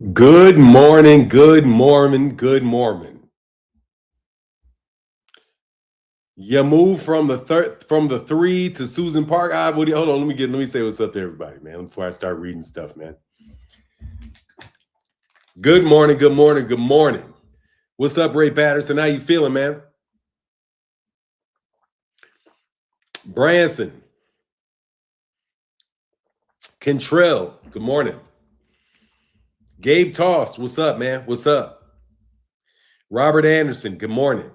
Good morning, good morning, good morning. You move from the three to Susan Park. Hold on, let me say what's up to everybody, man, before I start reading stuff, man. Good morning, good morning, good morning. What's up, Ray Patterson? How you feeling, man? Branson. Kentrell, good morning. Gabe Toss, what's up, man? What's up? Robert Anderson, good morning.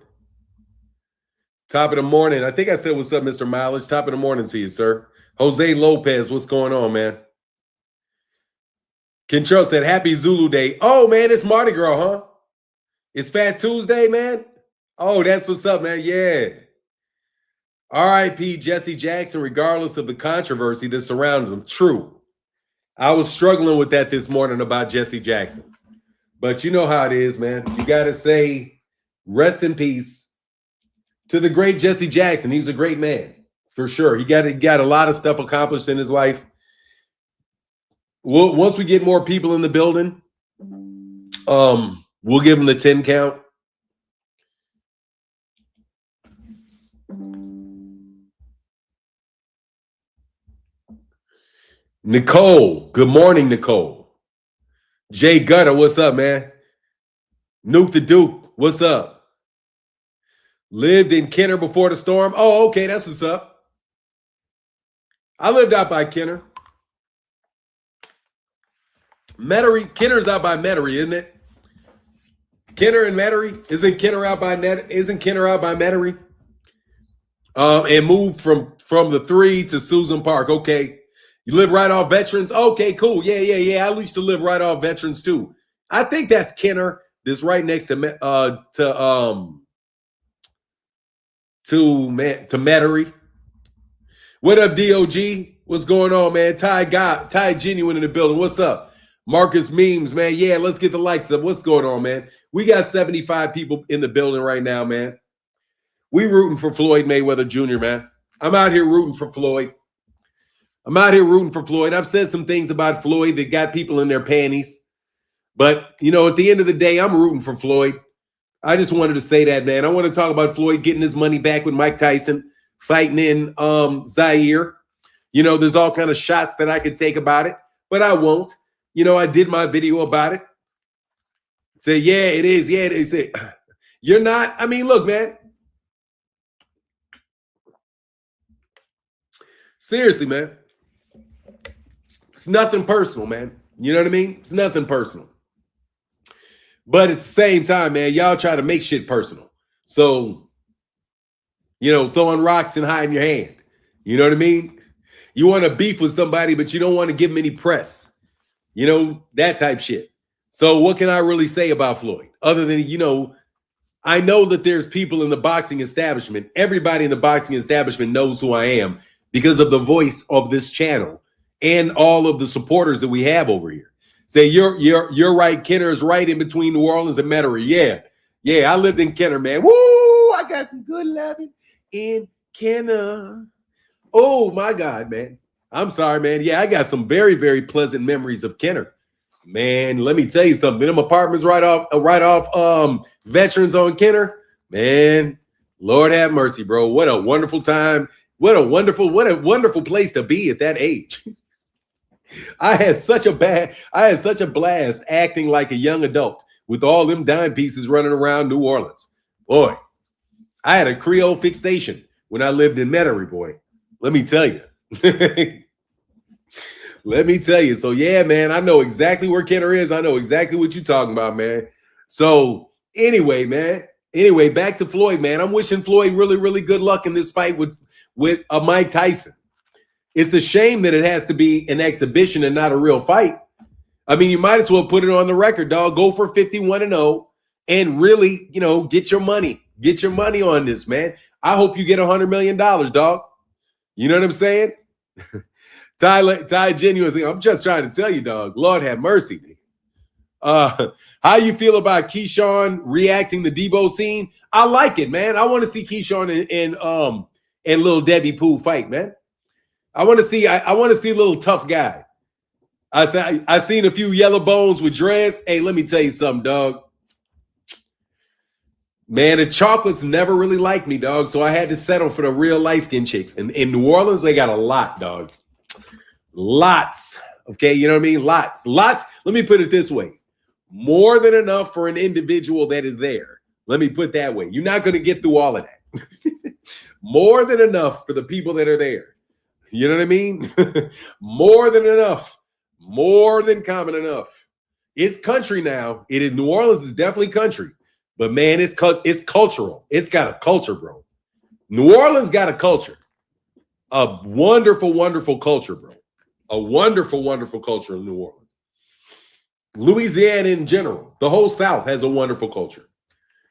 Top of the morning. I think I said what's up, Mr. Mileage. Top of the morning to you, sir. Jose Lopez, what's going on, man? Kentrell said, happy Zulu Day. Oh, man, it's Mardi Gras, huh? It's Fat Tuesday, man? Oh, that's what's up, man. Yeah. R.I.P. Jesse Jackson, regardless of the controversy that surrounds him. True. I was struggling with that this morning about Jesse Jackson. But you know how it is, man. You got to say rest in peace to the great Jesse Jackson. He was a great man, for sure. He got a lot of stuff accomplished in his life. Once we get more people in the building, we'll give him the 10 count. Nicole, good morning, Nicole. Jay Gutter, what's up, man? Nuke the Duke, what's up? Lived in Kenner before the storm. Oh, okay, that's what's up. I lived out by Kenner. Metairie, Kenner's out by Metairie, isn't it? Kenner and Metairie? Isn't Kenner out by Metairie? And moved from the 3 to Susan Park. Okay. You live right off Veterans? Okay, cool. Yeah. I used to live right off Veterans too. I think that's Kenner. That's right next to Metairie. What up, DOG? What's going on, man? Ty Genuine in the building. What's up? Marcus Memes, man. Yeah, let's get the lights up. What's going on, man? We got 75 people in the building right now, man. We rooting for Floyd Mayweather Jr., man. I'm out here rooting for Floyd. I've said some things about Floyd that got people in their panties. But, you know, at the end of the day, I'm rooting for Floyd. I just wanted to say that, man. I want to talk about Floyd getting his money back with Mike Tyson, fighting in Zaire. You know, there's all kind of shots that I could take about it, but I won't. You know, I did my video about it. Say, yeah, it is. Yeah, it is. Say, you're not. I mean, look, man. Seriously, man. It's nothing personal, man. You know what I mean? It's nothing personal. But at the same time, man, y'all try to make shit personal. So, you know, throwing rocks and hiding your hand. You know what I mean? You want to beef with somebody, but you don't want to give them any press. You know, that type shit. So what can I really say about Floyd? Other than, you know, I know that there's people in the boxing establishment. Everybody in the boxing establishment knows who I am because of the voice of this channel and all of the supporters that we have over here. Say, you're right. Kenner is right in between New Orleans and Metairie. Yeah, I lived in Kenner, man. Woo! I got some good loving in Kenner. Oh, my God, man. I'm sorry, man. Yeah, I got some very, very pleasant memories of Kenner. Man, let me tell you something. Them apartments right off Veterans on Kenner. Man, Lord have mercy, bro. What a wonderful time. What a wonderful place to be at that age. I had such a blast acting like a young adult with all them dime pieces running around New Orleans. Boy, I had a Creole fixation when I lived in Metairie, boy. Let me tell you. Let me tell you. So, yeah, man, I know exactly where Kenner is. I know exactly what you're talking about, man. So, anyway, man. Anyway, back to Floyd, man. I'm wishing Floyd really, really good luck in this fight with Mike Tyson. It's a shame that it has to be an exhibition and not a real fight. I mean, you might as well put it on the record, dog. Go for 51-0 and really, you know, get your money. Get your money on this, man. I hope you get $100 million, dog. You know what I'm saying? Ty Genuine, I'm just trying to tell you, dog. Lord have mercy. How you feel about Keyshawn reacting to Debo scene? I like it, man. I want to see Keyshawn and Little Debbie Poole fight, man. I want to see a little tough guy. I seen a few yellow bones with dreads. Hey, let me tell you something, dog. Man, the chocolates never really liked me, dog. So I had to settle for the real light-skinned chicks. And in New Orleans, they got a lot, dog. Lots. Okay, you know what I mean? Lots. Let me put it this way. More than enough for an individual that is there. Let me put it that way. You're not going to get through all of that. More than enough for the people that are there. You know what I mean? More than enough. More than common enough. It's country now. It is New Orleans is definitely country. But man, it's cultural. It's got a culture, bro. New Orleans got a culture. A wonderful, wonderful culture, bro. A wonderful, wonderful culture in New Orleans. Louisiana in general, the whole South has a wonderful culture.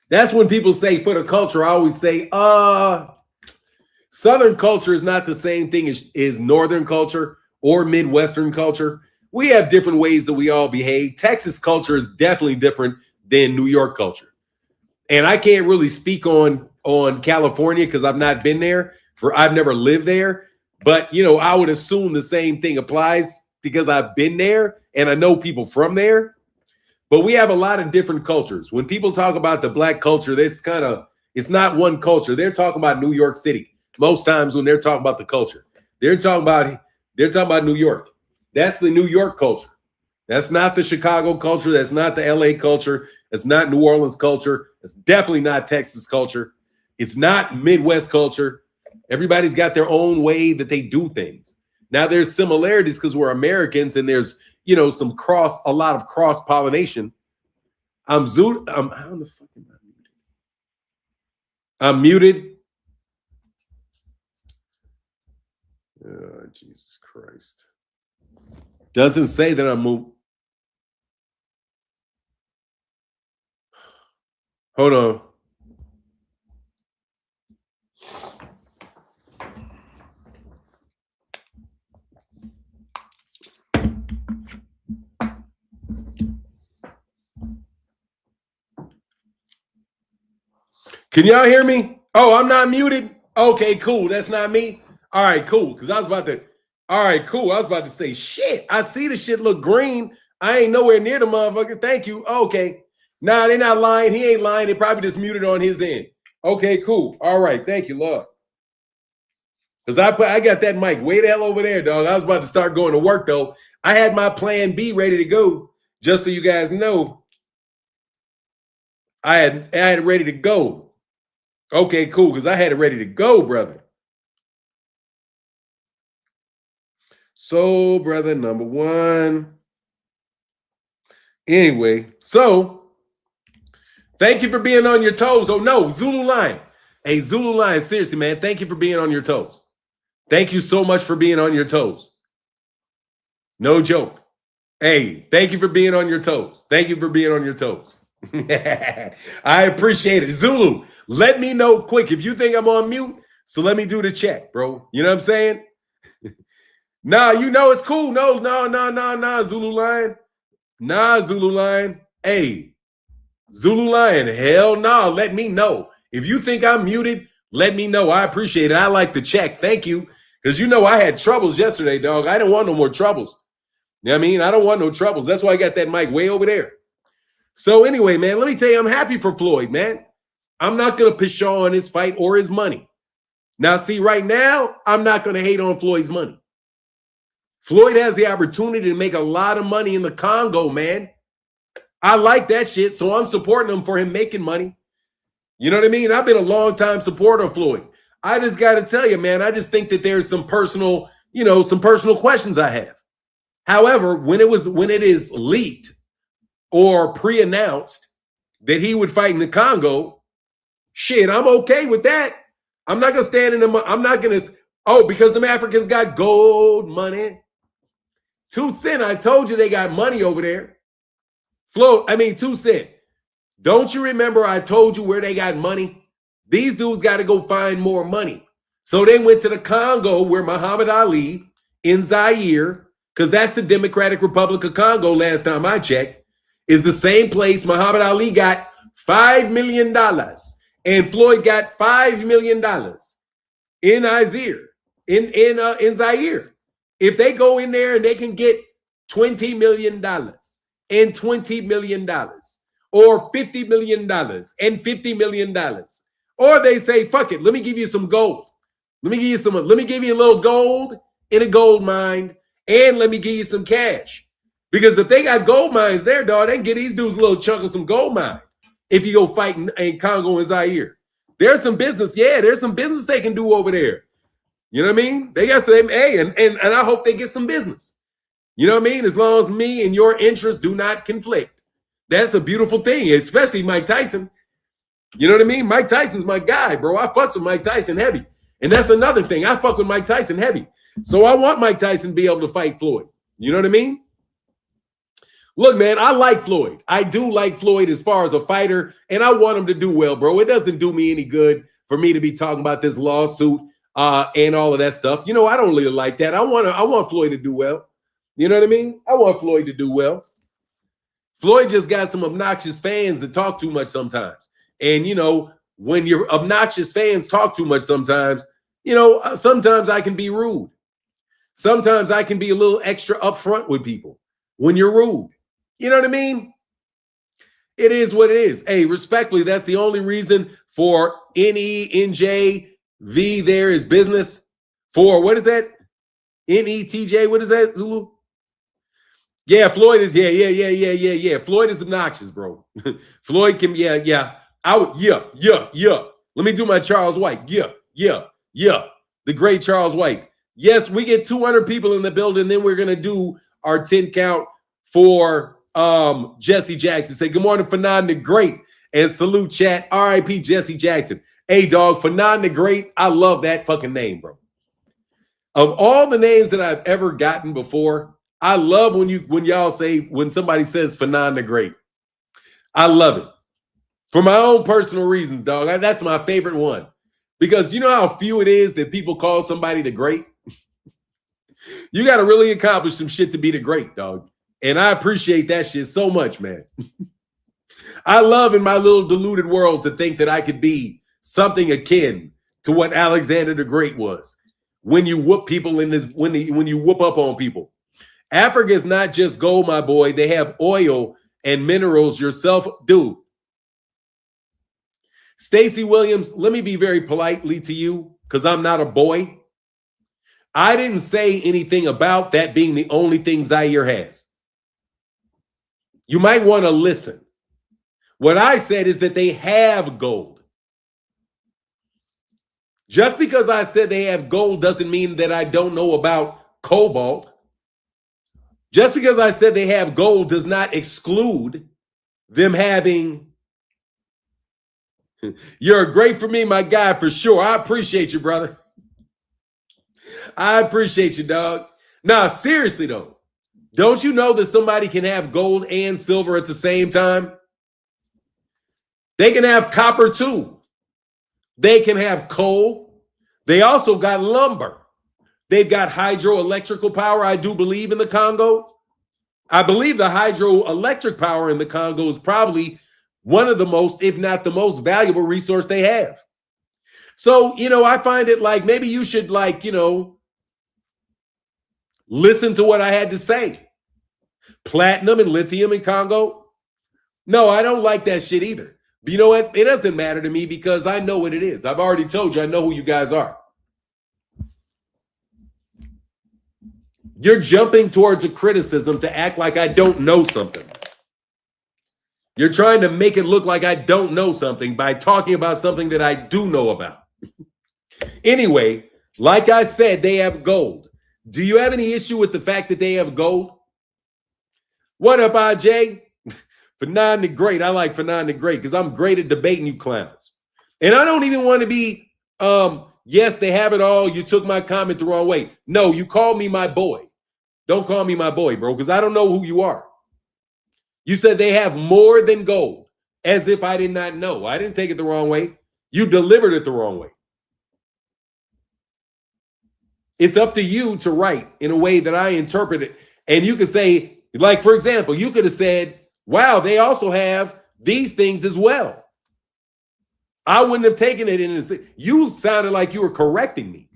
That's when people say for the culture, I always say, Southern culture is not the same thing as Northern culture or Midwestern culture. We have different ways that we all behave. Texas culture is definitely different than New York culture. And I can't really speak on California because I've not been there. I've never lived there. But, you know, I would assume the same thing applies because I've been there and I know people from there. But we have a lot of different cultures. When people talk about the black culture, it's not one culture. They're talking about New York City. Most times when they're talking about the culture, they're talking about New York. That's the New York culture. That's not the Chicago culture. That's not the LA culture. It's not New Orleans culture. It's definitely not Texas culture. It's not Midwest culture. Everybody's got their own way that they do things. Now there's similarities because we're Americans and there's, you know, a lot of cross-pollination. How the fuck am I muted? I'm muted. Oh, Jesus Christ. Doesn't say that I'm moved. Hold on. Can y'all hear me? Oh, I'm not muted? Okay, cool. That's not me. All right, cool. Because I was about to say, shit, I see the shit look green. I ain't nowhere near the motherfucker. Thank you. Okay. Nah, they're not lying. He ain't lying. They probably just muted on his end. Okay, cool. All right. Thank you, Lord. Because I got that mic way the hell over there, dog. I was about to start going to work, though. I had my plan B ready to go, just so you guys know. I had it ready to go. Okay, cool, because I had it ready to go, brother. So, brother, number one. Anyway, so thank you for being on your toes. Oh, no, Zulu Lion. Hey, Zulu Lion, seriously, man, thank you for being on your toes. Thank you so much for being on your toes. No joke. Hey, thank you for being on your toes. Thank you for being on your toes. I appreciate it. Zulu, let me know quick if you think I'm on mute. So let me do the check, bro. You know what I'm saying? Nah, you know it's cool. No, Zulu Lion. Nah, Zulu Lion. Hey, Zulu Lion, hell no. Let me know. If you think I'm muted, let me know. I appreciate it. I like the check. Thank you. Because you know I had troubles yesterday, dog. I didn't want no more troubles. You know what I mean? I don't want no troubles. That's why I got that mic way over there. So anyway, man, let me tell you, I'm happy for Floyd, man. I'm not going to pshaw on his fight or his money. Now, see, right now, I'm not going to hate on Floyd's money. Floyd has the opportunity to make a lot of money in the Congo, man. I like that shit, so I'm supporting him for him making money. You know what I mean? I've been a long-time supporter of Floyd. I just got to tell you, man, I just think that there's some personal questions I have. However, when it is leaked or pre-announced that he would fight in the Congo, shit, I'm okay with that. I'm not going to stand in them. I'm not going to, because them Africans got gold money. 2 Cent, I told you they got money over there. 2 Cent. Don't you remember I told you where they got money? These dudes got to go find more money. So they went to the Congo where Muhammad Ali in Zaire, because that's the Democratic Republic of Congo last time I checked, is the same place Muhammad Ali got $5 million and Floyd got $5 million in Zaire. If they go in there and they can get $20 million and $20 million, or $50 million and $50 million. Or they say, fuck it, let me give you some gold. Let me give you a little gold in a gold mine, and let me give you some cash. Because if they got gold mines there, dog, they can get these dudes a little chunk of some gold mine if you go fight in Congo and Zaire. There's some business, there's some business they can do over there. You know what I mean? They got some, hey, and I hope they get some business. You know what I mean? As long as me and your interests do not conflict. That's a beautiful thing, especially Mike Tyson. You know what I mean? Mike Tyson's my guy, bro. I fucks with Mike Tyson heavy. And that's another thing. I fuck with Mike Tyson heavy. So I want Mike Tyson to be able to fight Floyd. You know what I mean? Look, man, I like Floyd. I do like Floyd as far as a fighter, and I want him to do well, bro. It doesn't do me any good for me to be talking about this lawsuit and all of that stuff. You know, I don't really like that. I want Floyd to do well. You know what I mean? I want Floyd to do well. Floyd just got some obnoxious fans that talk too much sometimes. And, you know, when your obnoxious fans talk too much sometimes, you know, sometimes I can be rude. Sometimes I can be a little extra upfront with people when you're rude. You know what I mean? It is what it is. Hey, respectfully, that's the only reason for NENJV there is business. For, what is that? NETJ, what is that, Zulu? Yeah, Floyd is, yeah. Floyd is obnoxious, bro. Floyd can, yeah. Let me do my Charles White. Yeah. The great Charles White. Yes, we get 200 people in the building. Then we're going to do our 10 count for Jesse Jackson. Say good morning, Fanon the Great, and salute chat. RIP Jesse Jackson. Hey, dog, Fanon the Great. I love that fucking name, bro. Of all the names that I've ever gotten before, I love when somebody says Fanon the Great. I love it. For my own personal reasons, dog. That's my favorite one. Because you know how few it is that people call somebody the great? You got to really accomplish some shit to be the great, dog. And I appreciate that shit so much, man. I love in my little deluded world to think that I could be something akin to what Alexander the Great was. When you whoop people in this, when you whoop up on people. Africa is not just gold, my boy. They have oil and minerals yourself. Dude. Stacey Williams, let me be very politely to you because I'm not a boy. I didn't say anything about that being the only thing Zaire has. You might want to listen. What I said is that they have gold. Just because I said they have gold doesn't mean that I don't know about cobalt. Just because I said they have gold does not exclude them having. You're great for me, my guy, for sure. I appreciate you, brother. I appreciate you, dog. Now, seriously, though, don't you know that somebody can have gold and silver at the same time? They can have copper, too. They can have coal. They also got lumber. They've got hydroelectrical power, I do believe, in the Congo. I believe the hydroelectric power in the Congo is probably one of the most, if not the most valuable resource they have. So, you know, I find it like maybe you should listen to what I had to say. Platinum and lithium in Congo. No, I don't like that shit either. But you know what? It doesn't matter to me because I know what it is. I've already told you I know who you guys are. You're jumping towards a criticism to act like I don't know something. You're trying to make it look like I don't know something by talking about something that I do know about. Anyway, like I said, they have gold. Do you have any issue with the fact that they have gold? What up, IJ? Fanon the Great. I like Fanon the Great because I'm great at debating you clowns. And I don't even want to be, yes, they have it all. You took my comment the wrong way. No, you called me my boy. Don't call me my boy, bro, because I don't know who you are. You said they have more than gold, as if I did not know. I didn't take it the wrong way. You delivered it the wrong way. It's up to you to write in a way that I interpret it. And you could say, like, for example, you could have said, wow, they also have these things as well. I wouldn't have taken it in. You sounded like you were correcting me.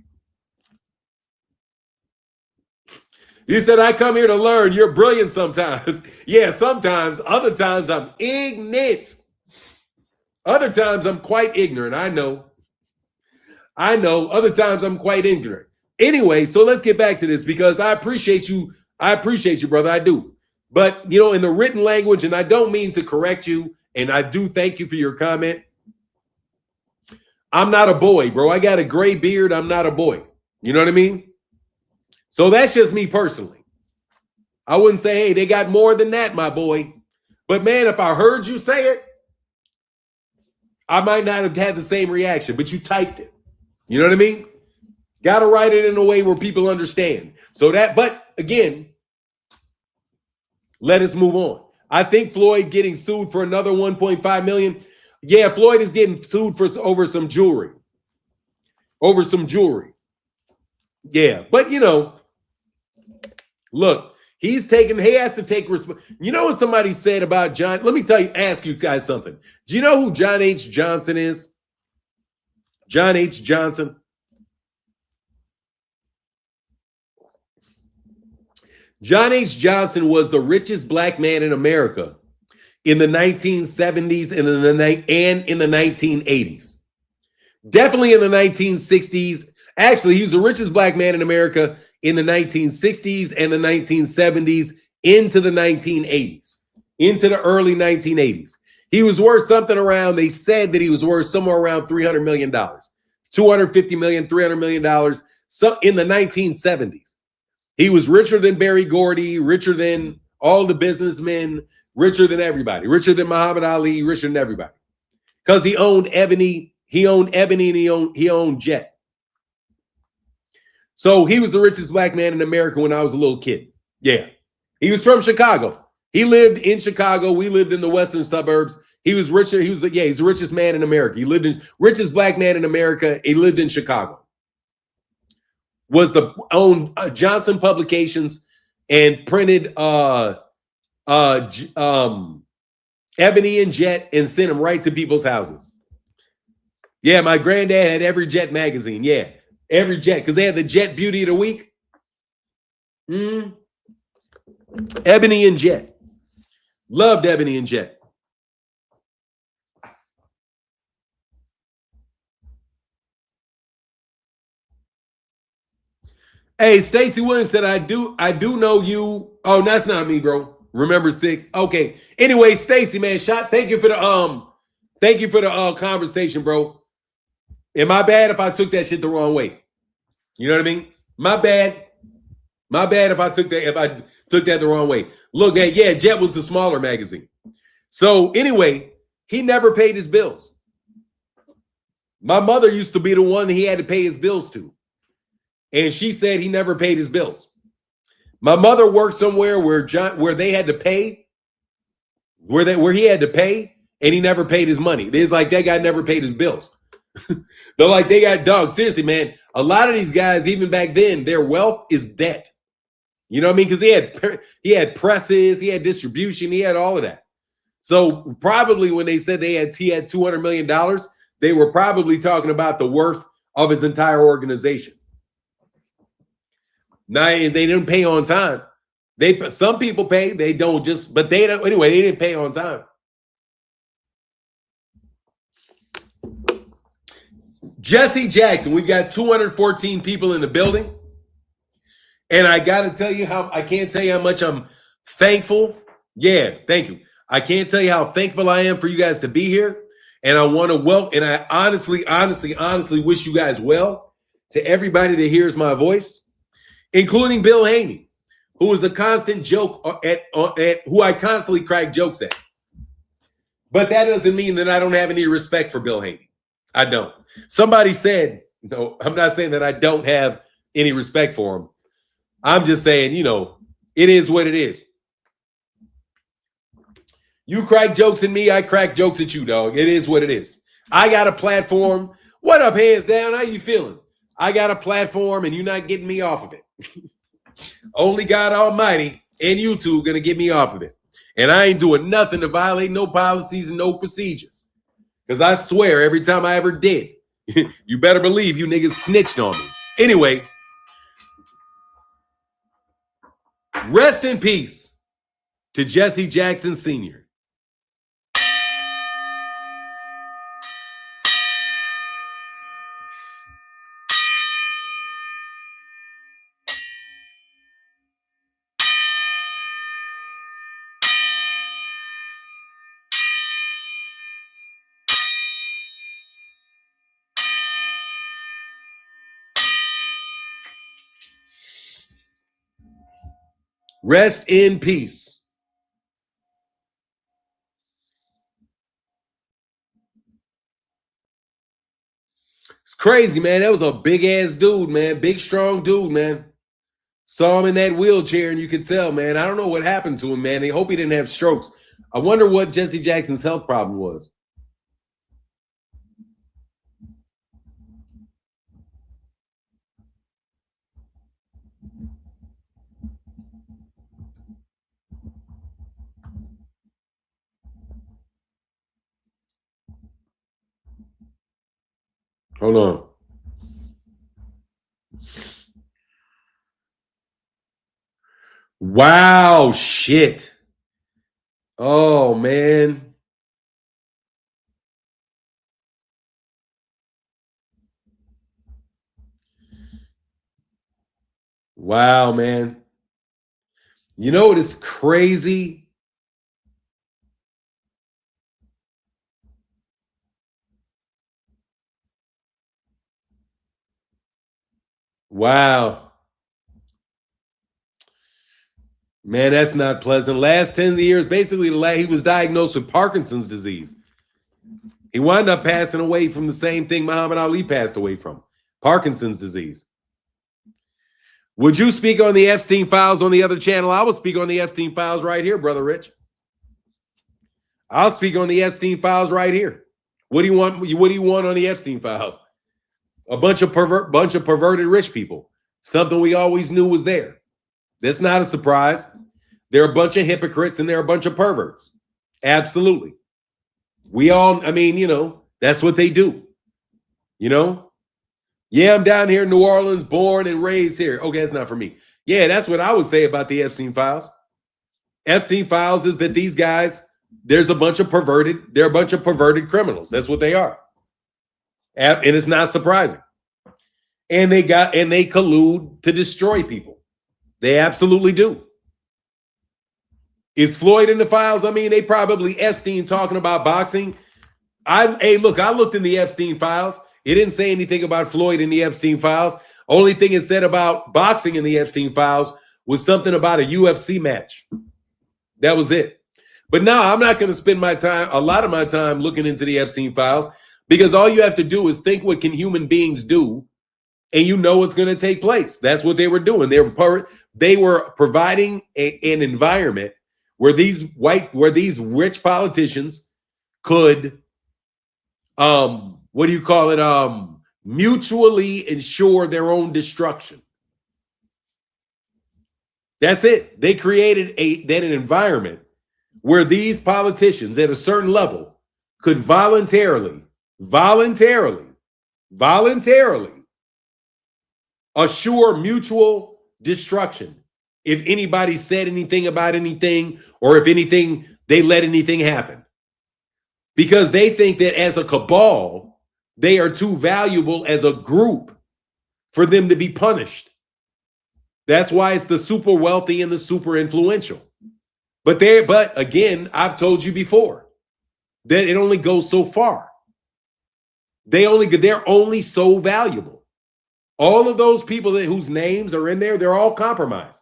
He said, I come here to learn. You're brilliant sometimes. Yeah, sometimes. Other times I'm ignorant. Other times I'm quite ignorant. I know. Other times I'm quite ignorant. Anyway, so let's get back to this because I appreciate you. I appreciate you, brother. I do. But, in the written language, and I don't mean to correct you, and I do thank you for your comment. I'm not a boy, bro. I got a gray beard. I'm not a boy. You know what I mean? So that's just me personally. I wouldn't say, hey, they got more than that, my boy. But, man, if I heard you say it, I might not have had the same reaction, but you typed it. You know what I mean? Got to write it in a way where people understand. But again, let us move on. I think Floyd getting sued for another 1.5 million. Yeah, Floyd is getting sued for over some jewelry. Yeah, but look, he has to take responsibility. You know what somebody said about John? Let me ask you guys something. Do you know who John H. Johnson is? John H. Johnson. John H. Johnson was the richest black man in America in the 1970s and in the 1980s. Definitely in the 1960s. Actually, he was the richest black man in America in the 1960s and the 1970s into the 1980s, into the early 1980s. He was worth something around, they said that he was worth somewhere around $300 million, $250 million, $300 million, so in the 1970s. He was richer than Barry Gordy, richer than all the businessmen, richer than everybody, richer than Muhammad Ali, richer than everybody. Because he owned Ebony, and he owned Jet. So he was the richest black man in America when I was a little kid. Yeah. He was from Chicago. He lived in Chicago. We lived in the western suburbs. He was richer. He's the richest man in America. He lived in richest black man in America. He lived in Chicago. Was the owned Johnson Publications and printed Ebony and Jet and sent them right to people's houses. Yeah, my granddad had every Jet magazine. Yeah, every Jet, because they had the Jet Beauty of the Week. Ebony and Jet. Loved Ebony and Jet. Hey, Stacy Williams said, I do know you. Oh, that's not me, bro. Remember 6. Okay. Anyway, Stacy, man, thank you for the conversation, bro. Am I bad if I took that shit the wrong way? You know what I mean? My bad. My bad if I took that the wrong way. Look, yeah, Jet was the smaller magazine. So anyway, he never paid his bills. My mother used to be the one he had to pay his bills to. And she said he never paid his bills. My mother worked somewhere where they had to pay, where he had to pay, and he never paid his money. It's like that guy never paid his bills. They're like, they got dogs. Seriously, man. A lot of these guys, even back then, their wealth is debt. You know what I mean? Because he had presses, he had distribution, he had all of that. So probably when they said he had $200 million, they were probably talking about the worth of his entire organization. Now, they didn't pay on time. Some people pay, they don't just, but they don't, anyway, they didn't pay on time. Jesse Jackson, we've got 214 people in the building. And I got to tell you I can't tell you how much I'm thankful. Yeah, thank you. I can't tell you how thankful I am for you guys to be here. And I want to and I honestly wish you guys well, to everybody that hears my voice, including Bill Haney, who is a constant joke who I constantly crack jokes at. But that doesn't mean that I don't have any respect for Bill Haney. I don't. Somebody said, no, I'm not saying that I don't have any respect for him. I'm just saying, it is what it is. You crack jokes at me, I crack jokes at you, dog. It is what it is. I got a platform. What up, hands down? How you feeling? I got a platform and you're not getting me off of it. Only God Almighty and YouTube going to get me off of it. And I ain't doing nothing to violate no policies and no procedures. Because I swear every time I ever did, you better believe you niggas snitched on me. Anyway, Rest in peace to Jesse Jackson Sr. Rest in peace. It's crazy, man. That was a big ass dude, man. Big, strong dude, man. Saw him in that wheelchair, and you could tell, man. I don't know what happened to him, man. I hope he didn't have strokes. I wonder what Jesse Jackson's health problem was. Hold on. Wow, shit. Oh, man. Wow, man. You know what is crazy? Wow. Man, that's not pleasant. Last 10 years, basically, he was diagnosed with Parkinson's disease. He wound up passing away from the same thing Muhammad Ali passed away from, Parkinson's disease. Would you speak on the Epstein files on the other channel? I will speak on the Epstein files right here, Brother Rich. I'll speak on the Epstein files right here. What do you want? What do you want on the Epstein files? A bunch of perverted rich people. Something we always knew was there. That's not a surprise. They're a bunch of hypocrites and they're a bunch of perverts. Absolutely. We all, I mean, you know, that's what they do. You know? Yeah, I'm down here in New Orleans, born and raised here. Okay, that's not for me. Yeah, that's what I would say about the Epstein files. Epstein files is that these guys, they're a bunch of perverted criminals. That's what they are. And it's not surprising. And they collude to destroy people. They absolutely do. Is Floyd in the files? I mean, they probably Epstein talking about boxing. I looked in the Epstein files. It didn't say anything about Floyd in the Epstein files. Only thing it said about boxing in the Epstein files was something about a UFC match. That was it. But no, I'm not going to spend a lot of my time looking into the Epstein files, because all you have to do is think, what can human beings do? And you know what's going to take place. That's what they were doing. They were providing an environment where these rich politicians could, mutually ensure their own destruction. That's it. They created an environment where these politicians at a certain level could voluntarily assure mutual destruction if anybody said anything about anything, or if anything, they let anything happen. Because they think that as a cabal, they are too valuable as a group for them to be punished. That's why it's the super wealthy and the super influential. But again, I've told you before that it only goes so far. They're only so valuable. All of those people whose names are in there, they're all compromised.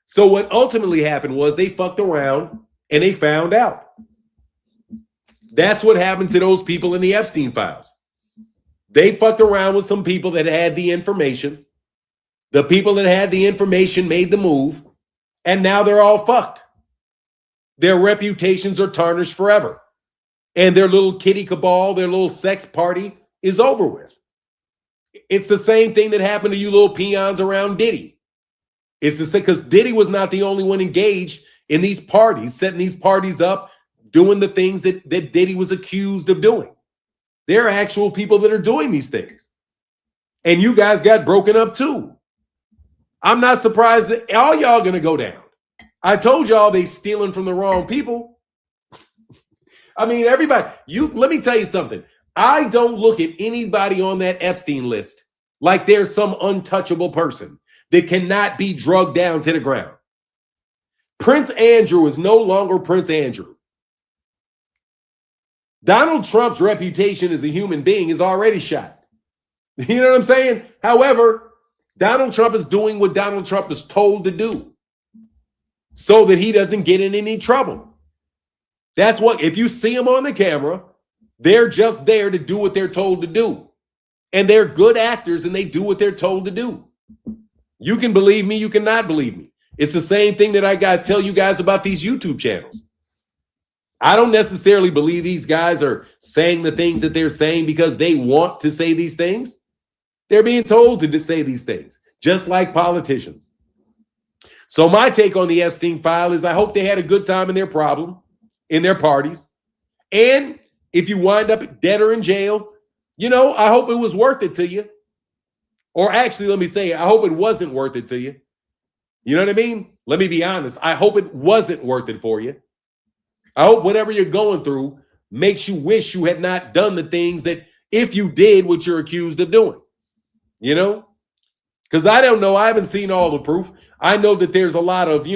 So what ultimately happened was they fucked around and they found out. That's what happened to those people in the Epstein files. They fucked around with some people that had the information. The people that had the information made the move, and now they're all fucked. Their reputations are tarnished forever. And their little kitty cabal, their little sex party is over with. It's the same thing that happened to you little peons around Diddy. It's the same, because Diddy was not the only one engaged in these parties, setting these parties up, doing the things that Diddy was accused of doing. There are actual people that are doing these things. And you guys got broken up too. I'm not surprised that all y'all gonna go down. I told y'all they stealing from the wrong people. I mean, everybody, let me tell you something. I don't look at anybody on that Epstein list like there's some untouchable person that cannot be drugged down to the ground. Prince Andrew is no longer Prince Andrew. Donald Trump's reputation as a human being is already shot. You know what I'm saying? However, Donald Trump is doing what Donald Trump is told to do so that he doesn't get in any trouble. That's what, if you see them on the camera, they're just there to do what they're told to do. And they're good actors and they do what they're told to do. You can believe me, you cannot believe me. It's the same thing that I got to tell you guys about these YouTube channels. I don't necessarily believe these guys are saying the things that they're saying because they want to say these things. They're being told to say these things, just like politicians. So my take on the Epstein file is I hope they had a good time in their in their parties. And if you wind up dead or in jail, I hope it was worth it to you. Or actually, let me say, I hope it wasn't worth it to you. You know what I mean? Let me be honest. I hope it wasn't worth it for you. I hope whatever you're going through makes you wish you had not done the things that if you did what you're accused of doing. Because I don't know. I haven't seen all the proof. I know that there's a lot of,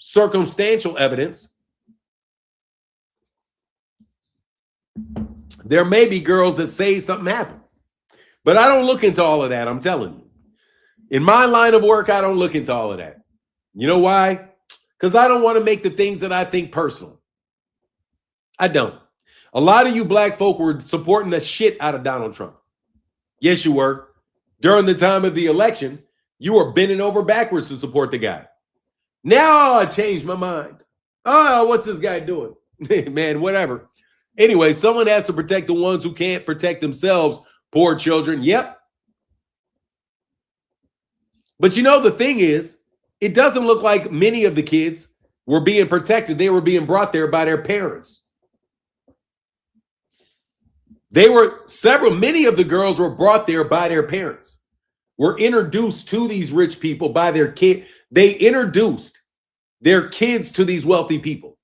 circumstantial evidence. There may be girls that say something happened, but I don't look into all of that. I'm telling you. In my line of work, I don't look into all of that. You know why? Because I don't want to make the things that I think personal. I don't. A lot of you black folk were supporting the shit out of Donald Trump. Yes, you were. During the time of the election, you were bending over backwards to support the guy. Now I changed my mind. Oh, what's this guy doing? Man, whatever. Anyway, someone has to protect the ones who can't protect themselves. Poor children. Yep. But the thing is, it doesn't look like many of the kids were being protected. They were being brought there by their parents. Many of the girls were brought there by their parents, were introduced to these rich people by their kid. They introduced their kids to these wealthy people.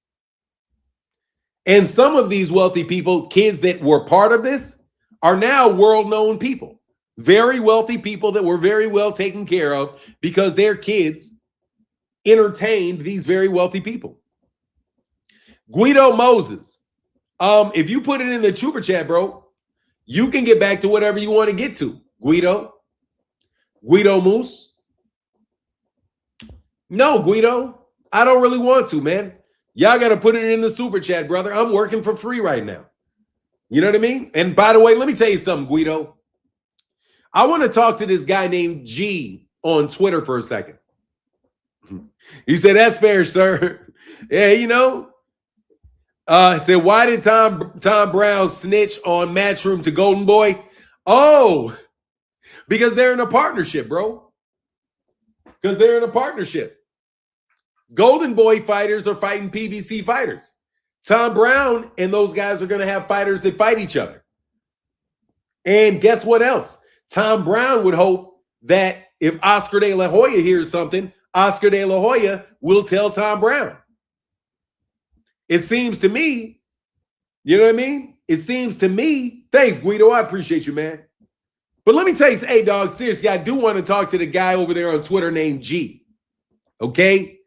And some of these wealthy people, kids that were part of this, are now world-known people. Very wealthy people that were very well taken care of because their kids entertained these very wealthy people. Guido Moses. If you put it in the super chat, bro, you can get back to whatever you want to get to. Guido Moose. No, Guido, I don't really want to, man. Y'all got to put it in the super chat, brother. I'm working for free right now. You know what I mean? And by the way, let me tell you something, Guido. I want to talk to this guy named G on Twitter for a second. He said, that's fair, sir. Yeah, said, why did Tom Brown snitch on Matchroom to Golden Boy? Oh, because they're in a partnership, bro. Because they're in a partnership. Golden Boy fighters are fighting PBC fighters. Tom Brown and those guys are going to have fighters that fight each other. And guess what else? Tom Brown would hope that if Oscar De La Hoya hears something, Oscar De La Hoya will tell Tom Brown. It seems to me, you know what I mean? It seems to me, thanks, Guido, I appreciate you, man. But let me tell you, hey, dog, seriously, I do want to talk to the guy over there on Twitter named G. Okay?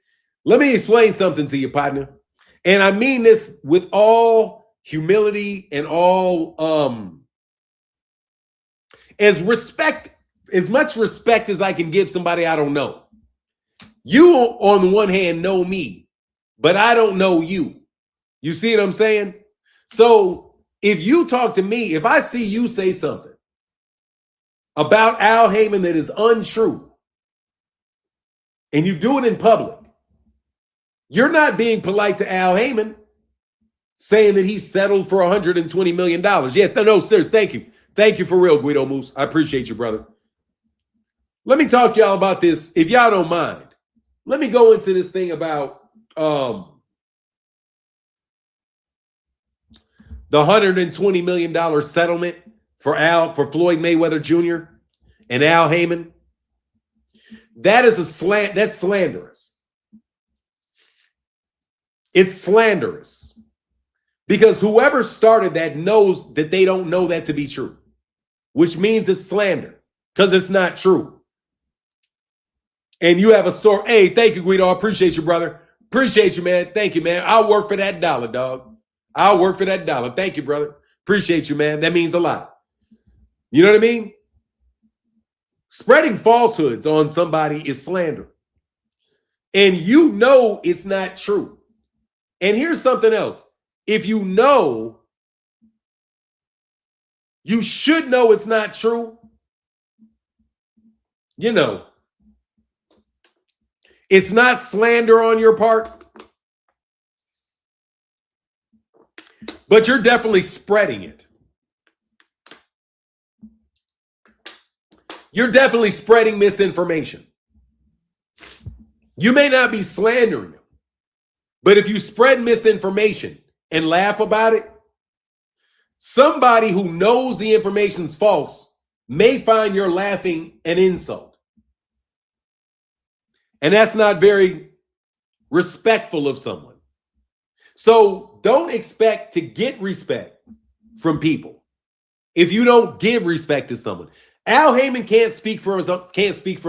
Let me explain something to you, partner. And I mean this with all humility and all as much respect as I can give somebody I don't know. You, on the one hand, know me, but I don't know you. You see what I'm saying? So if you talk to me, if I see you say something about Al Heyman that is untrue, and you do it in public, you're not being polite to Al Heyman, saying that he settled for $120 million. Yeah, no, serious. Thank you. Thank you for real, Guido Moose. I appreciate you, brother. Let me talk to y'all about this, if y'all don't mind. Let me go into this thing about the $120 million settlement for Floyd Mayweather Jr. and Al Heyman, that's slanderous. It's slanderous because whoever started that knows that they don't know that to be true, which means it's slander because it's not true. And you have a sore. Hey, thank you, Guido. I appreciate you, brother. Appreciate you, man. Thank you, man. I'll work for that dollar, dog. I'll work for that dollar. Thank you, brother. Appreciate you, man. That means a lot. You know what I mean? Spreading falsehoods on somebody is slander. And you know it's not true. And here's something else. If you know, you should know it's not true. You know, it's not slander on your part, but you're definitely spreading it. You're definitely spreading misinformation. You may not be slandering them, but if you spread misinformation and laugh about it, somebody who knows the information's false may find your laughing an insult. And that's not very respectful of someone. So don't expect to get respect from people if you don't give respect to someone. Al Heyman can't speak for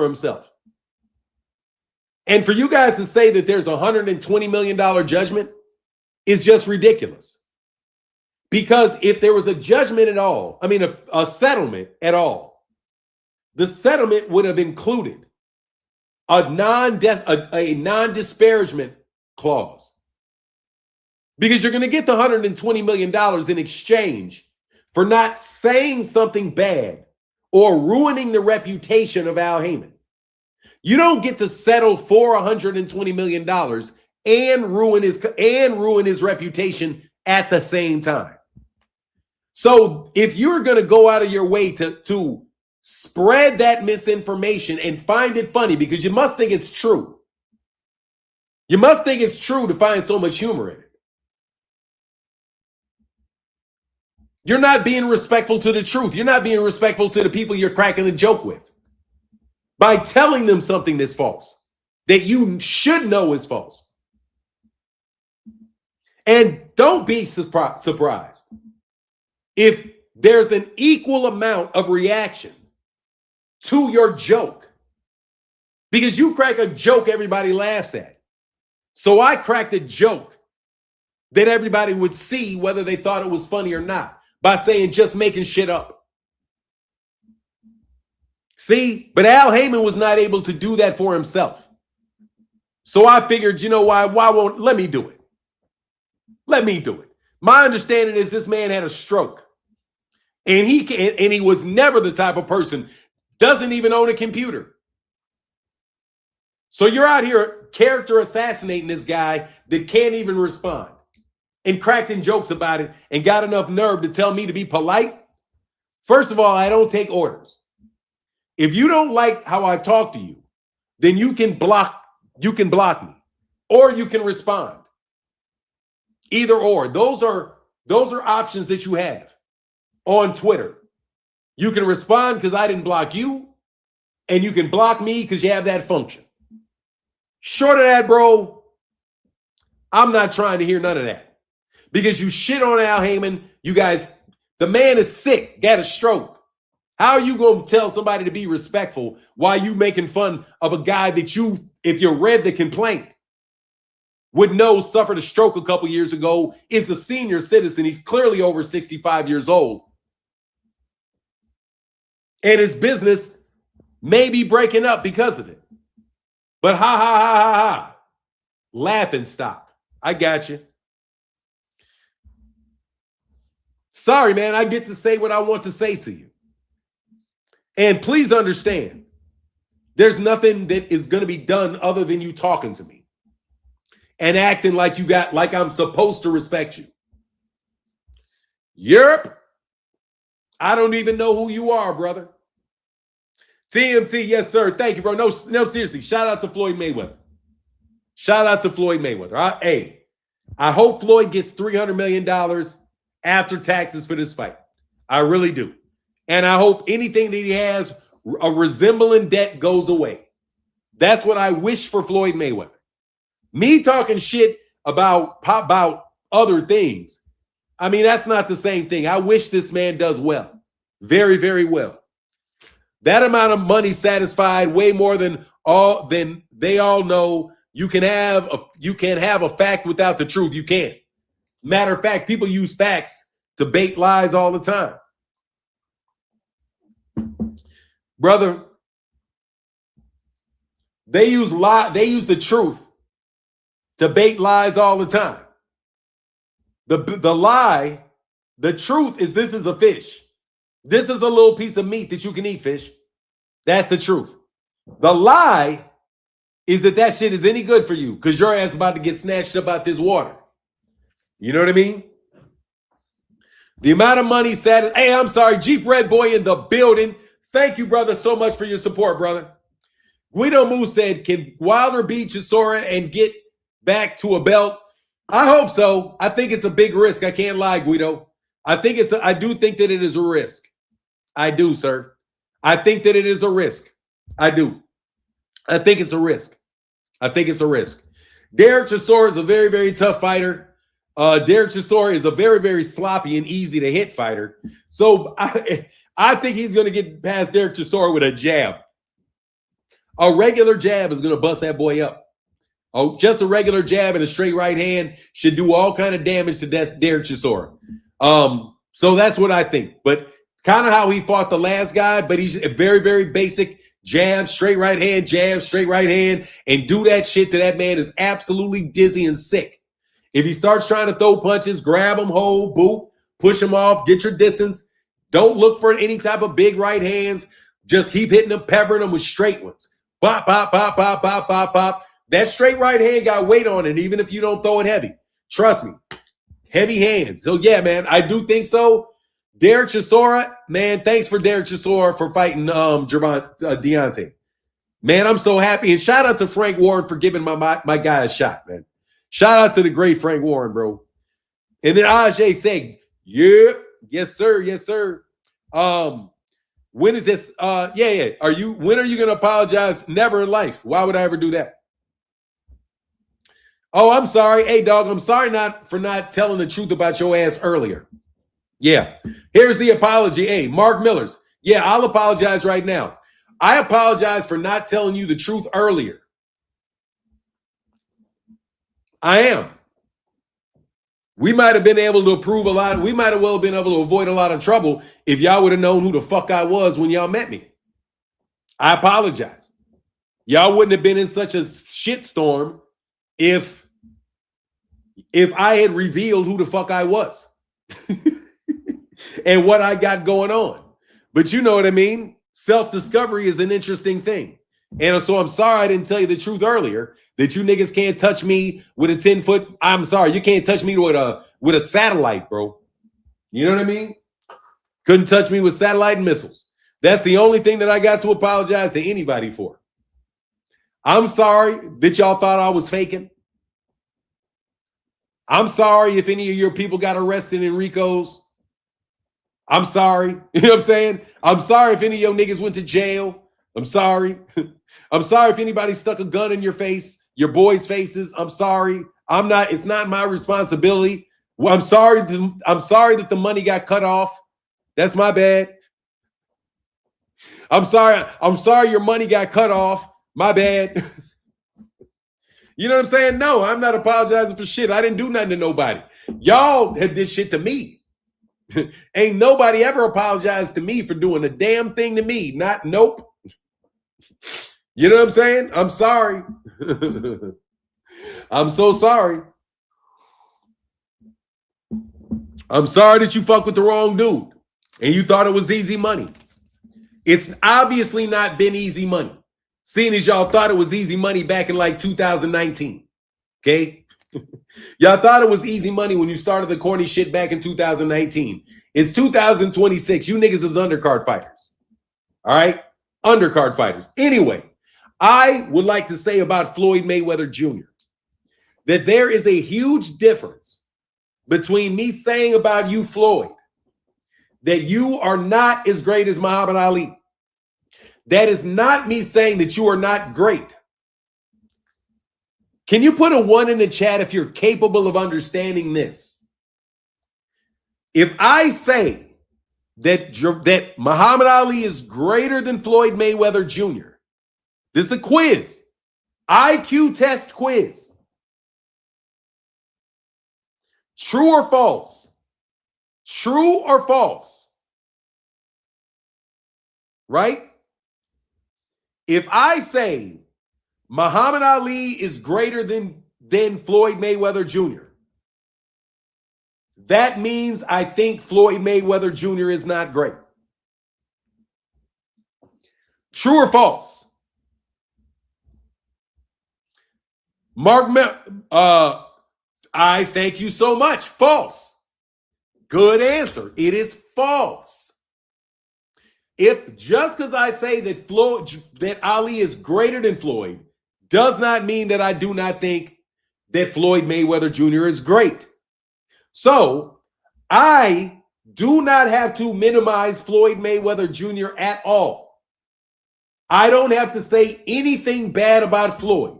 himself. And for you guys to say that there's a $120 million judgment is just ridiculous. Because if there was a judgment at all, a settlement at all, the settlement would have included a non-disparagement clause. Because you're going to get the $120 million in exchange for not saying something bad or ruining the reputation of Al Heyman. You don't get to settle for $120 million and ruin his reputation at the same time. So if you're going to go out of your way to spread that misinformation and find it funny, because you must think it's true. You must think it's true to find so much humor in it. You're not being respectful to the truth. You're not being respectful to the people you're cracking the joke with by telling them something that's false, that you should know is false. And don't be surprised if there's an equal amount of reaction to your joke. Because you crack a joke everybody laughs at. So I cracked a joke that everybody would see whether they thought it was funny or not by saying just making shit up. See, but Al Heyman was not able to do that for himself. So I figured, you know why won't let me do it? Let me do it. My understanding is this man had a stroke. And he was never the type of person, doesn't even own a computer. So you're out here character assassinating this guy that can't even respond and cracking jokes about it and got enough nerve to tell me to be polite. First of all, I don't take orders. If you don't like how I talk to you, then you can block me or you can respond. Either or. Those are options that you have on Twitter. You can respond because I didn't block you, and you can block me because you have that function. Short of that, bro, I'm not trying to hear none of that. Because you shit on Al Heyman, you guys, the man is sick, got a stroke. How are you going to tell somebody to be respectful while you making fun of a guy that you, if you read the complaint, would know suffered a stroke a couple years ago, is a senior citizen. He's clearly over 65 years old. And his business may be breaking up because of it. But ha, ha, ha, ha, ha. Laughing stock. I got you. Sorry, man. I get to say what I want to say to you. And please understand, there's nothing that is going to be done other than you talking to me and acting like I'm supposed to respect you. Europe, I don't even know who you are, brother. TMT, yes, sir. Thank you, bro. No, seriously. Shout out to Floyd Mayweather. Shout out to Floyd Mayweather. Hey, I hope Floyd gets $300 million after taxes for this fight. I really do. And I hope anything that he has a resembling debt goes away. That's what I wish for Floyd Mayweather. Me talking shit about other things, I mean, that's not the same thing. I wish this man does well. Very, very well. That amount of money satisfied way more than they all know. You can have a fact without the truth. You can't. Matter of fact, people use facts to bait lies all the time. Brother, they use the truth to bait lies all the time. The lie, the truth is this is a fish. This is a little piece of meat that you can eat, fish. That's the truth. The lie is that shit is any good for you because your ass about to get snatched up out this water. You know what I mean? The amount of money said, hey, I'm sorry, Jeep Red Boy in the building. Thank you, brother, so much for your support, brother. Guido Moose said, can Wilder beat Chisora and get back to a belt? I hope so. I think it's a big risk. I can't lie, Guido. I do think that it is a risk. I do, sir. I think that it is a risk. I do. I think it's a risk. I think it's a risk. Derek Chisora is a very, very tough fighter. Derek Chisora is a very, very sloppy and easy to hit fighter. So I think he's going to get past Derek Chisora with a jab. A regular jab is going to bust that boy up. Oh, just a regular jab and a straight right hand should do all kind of damage to Derek Chisora. So that's what I think. But kind of how he fought the last guy, but he's a very, very basic jab, straight right hand, jab, straight right hand, and do that shit to that man is absolutely dizzy and sick. If he starts trying to throw punches, grab him, hold, boot, push him off, get your distance. Don't look for any type of big right hands. Just keep hitting them, peppering them with straight ones. Pop, pop, pop, pop, pop, pop, pop. That straight right hand got weight on it, even if you don't throw it heavy. Trust me. Heavy hands. So, yeah, man, I do think so. Derek Chisora, man, thanks for Derek Chisora for fighting Deontay. Man, I'm so happy. And shout out to Frank Warren for giving my guy a shot, man. Shout out to the great Frank Warren, bro. And then Ajay saying, yep, yes, sir, yes, sir. When is this? Yeah. When are you gonna apologize? Never in life. Why would I ever do that? Oh, I'm sorry. Hey, dog, I'm sorry for not telling the truth about your ass earlier. Yeah. Here's the apology. Hey, Mark Millers. Yeah, I'll apologize right now. I apologize for not telling you the truth earlier. I am. We might have been able to approve a lot. We might have well been able to avoid a lot of trouble if y'all would have known who the fuck I was when y'all met me. I apologize. Y'all wouldn't have been in such a shitstorm if I had revealed who the fuck I was and what I got going on. But you know what I mean? Self-discovery is an interesting thing. And so I'm sorry I didn't tell you the truth earlier that you niggas can't touch me with a 10-foot. I'm sorry, you can't touch me with a satellite, bro. You know what I mean? Couldn't touch me with satellite and missiles. That's the only thing that I got to apologize to anybody for. I'm sorry that y'all thought I was faking. I'm sorry if any of your people got arrested in Ricos. I'm sorry. You know what I'm saying? I'm sorry if any of your niggas went to jail. I'm sorry. I'm sorry if anybody stuck a gun in your face, your boys' faces. I'm sorry. It's not my responsibility. Well, I'm sorry that the money got cut off. That's my bad. I'm sorry your money got cut off. My bad. You know what I'm saying? No, I'm not apologizing for shit. I didn't do nothing to nobody. Y'all have did shit to me. Ain't nobody ever apologized to me for doing a damn thing to me. Nope. You know what I'm saying? I'm sorry. I'm so sorry. I'm sorry that you fucked with the wrong dude and you thought it was easy money. It's obviously not been easy money, seeing as y'all thought it was easy money back in like 2019. Okay? Y'all thought it was easy money when you started the corny shit back in 2019. It's 2026. You niggas is undercard fighters. All right? Undercard fighters. Anyway, I would like to say about Floyd Mayweather Jr. that there is a huge difference between me saying about you, Floyd, that you are not as great as Muhammad Ali. That is not me saying that you are not great. Can you put a 1 in the chat if you're capable of understanding this? If I say that Muhammad Ali is greater than Floyd Mayweather Jr., this is a quiz, IQ test quiz. True or false? True or false? Right? If I say Muhammad Ali is greater than Floyd Mayweather Jr., that means I think Floyd Mayweather Jr. is not great. True or false? I thank you so much. False. Good answer. It is false. If just because I say that Ali is greater than Floyd does not mean that I do not think that Floyd Mayweather Jr. is great. So I do not have to minimize Floyd Mayweather Jr. at all. I don't have to say anything bad about Floyd.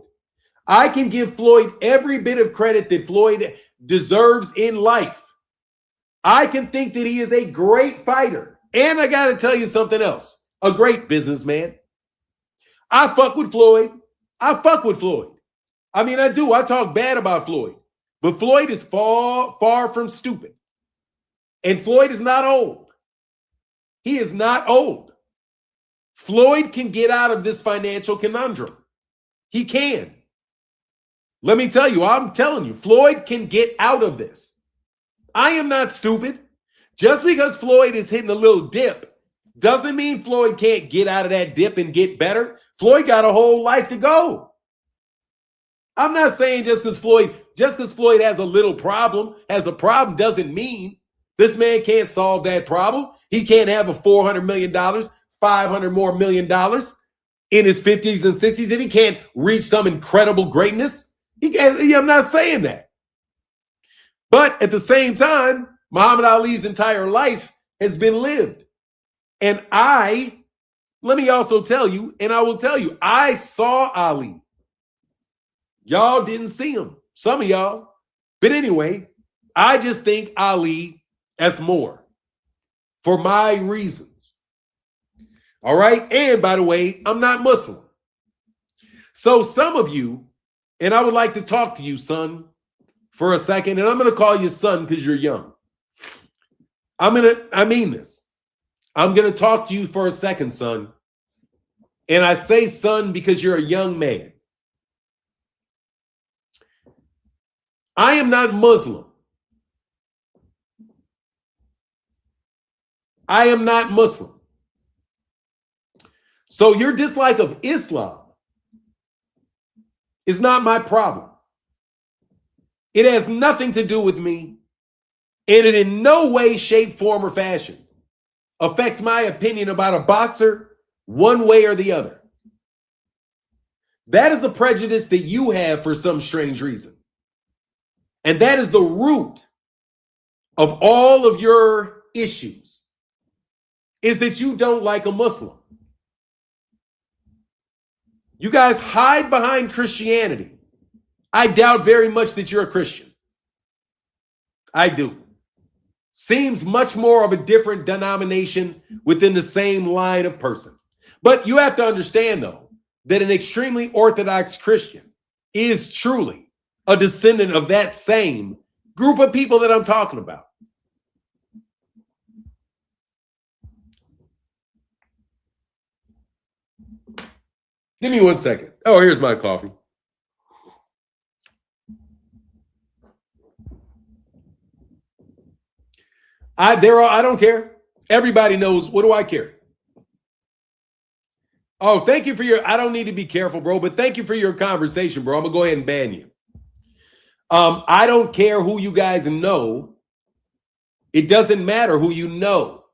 I can give Floyd every bit of credit that Floyd deserves in life. I can think that he is a great fighter. And I got to tell you something else. A great businessman. I fuck with Floyd. I mean, I do. I talk bad about Floyd. But Floyd is far, far from stupid. And Floyd is not old. He is not old. Floyd can get out of this financial conundrum. He can. Let me tell you, I'm telling you, Floyd can get out of this. I am not stupid. Just because Floyd is hitting a little dip doesn't mean Floyd can't get out of that dip and get better. Floyd got a whole life to go. I'm not saying just because Floyd has a little problem, doesn't mean this man can't solve that problem. He can't have a $400 million, $500 more million in his 50s and 60s, and he can't reach some incredible greatness. I'm not saying that. But at the same time, Muhammad Ali's entire life has been lived. And let me also tell you, and I will tell you, I saw Ali. Y'all didn't see him. Some of y'all. But anyway, I just think Ali has more for my reasons. All right? And by the way, I'm not Muslim. So some of you, and I would like to talk to you, son, for a second. And I'm going to call you son because you're young. I mean this. I'm going to talk to you for a second, son. And I say son because you're a young man. I am not Muslim. I am not Muslim. So your dislike of Islam is not my problem. It has nothing to do with me, and it in no way, shape, form, or fashion affects my opinion about a boxer one way or the other. That is a prejudice that you have for some strange reason. And that is the root of all of your issues, is that you don't like a Muslim. You guys hide behind Christianity. I doubt very much that you're a Christian. I do. Seems much more of a different denomination within the same line of person. But you have to understand, though, that an extremely Orthodox Christian is truly a descendant of that same group of people that I'm talking about. Give me 1 second. Oh, here's my coffee. I don't care. Everybody knows. What do I care? Oh, thank you for I don't need to be careful, bro, but thank you for your conversation, bro. I'm going to go ahead and ban you. I don't care who you guys know. It doesn't matter who you know.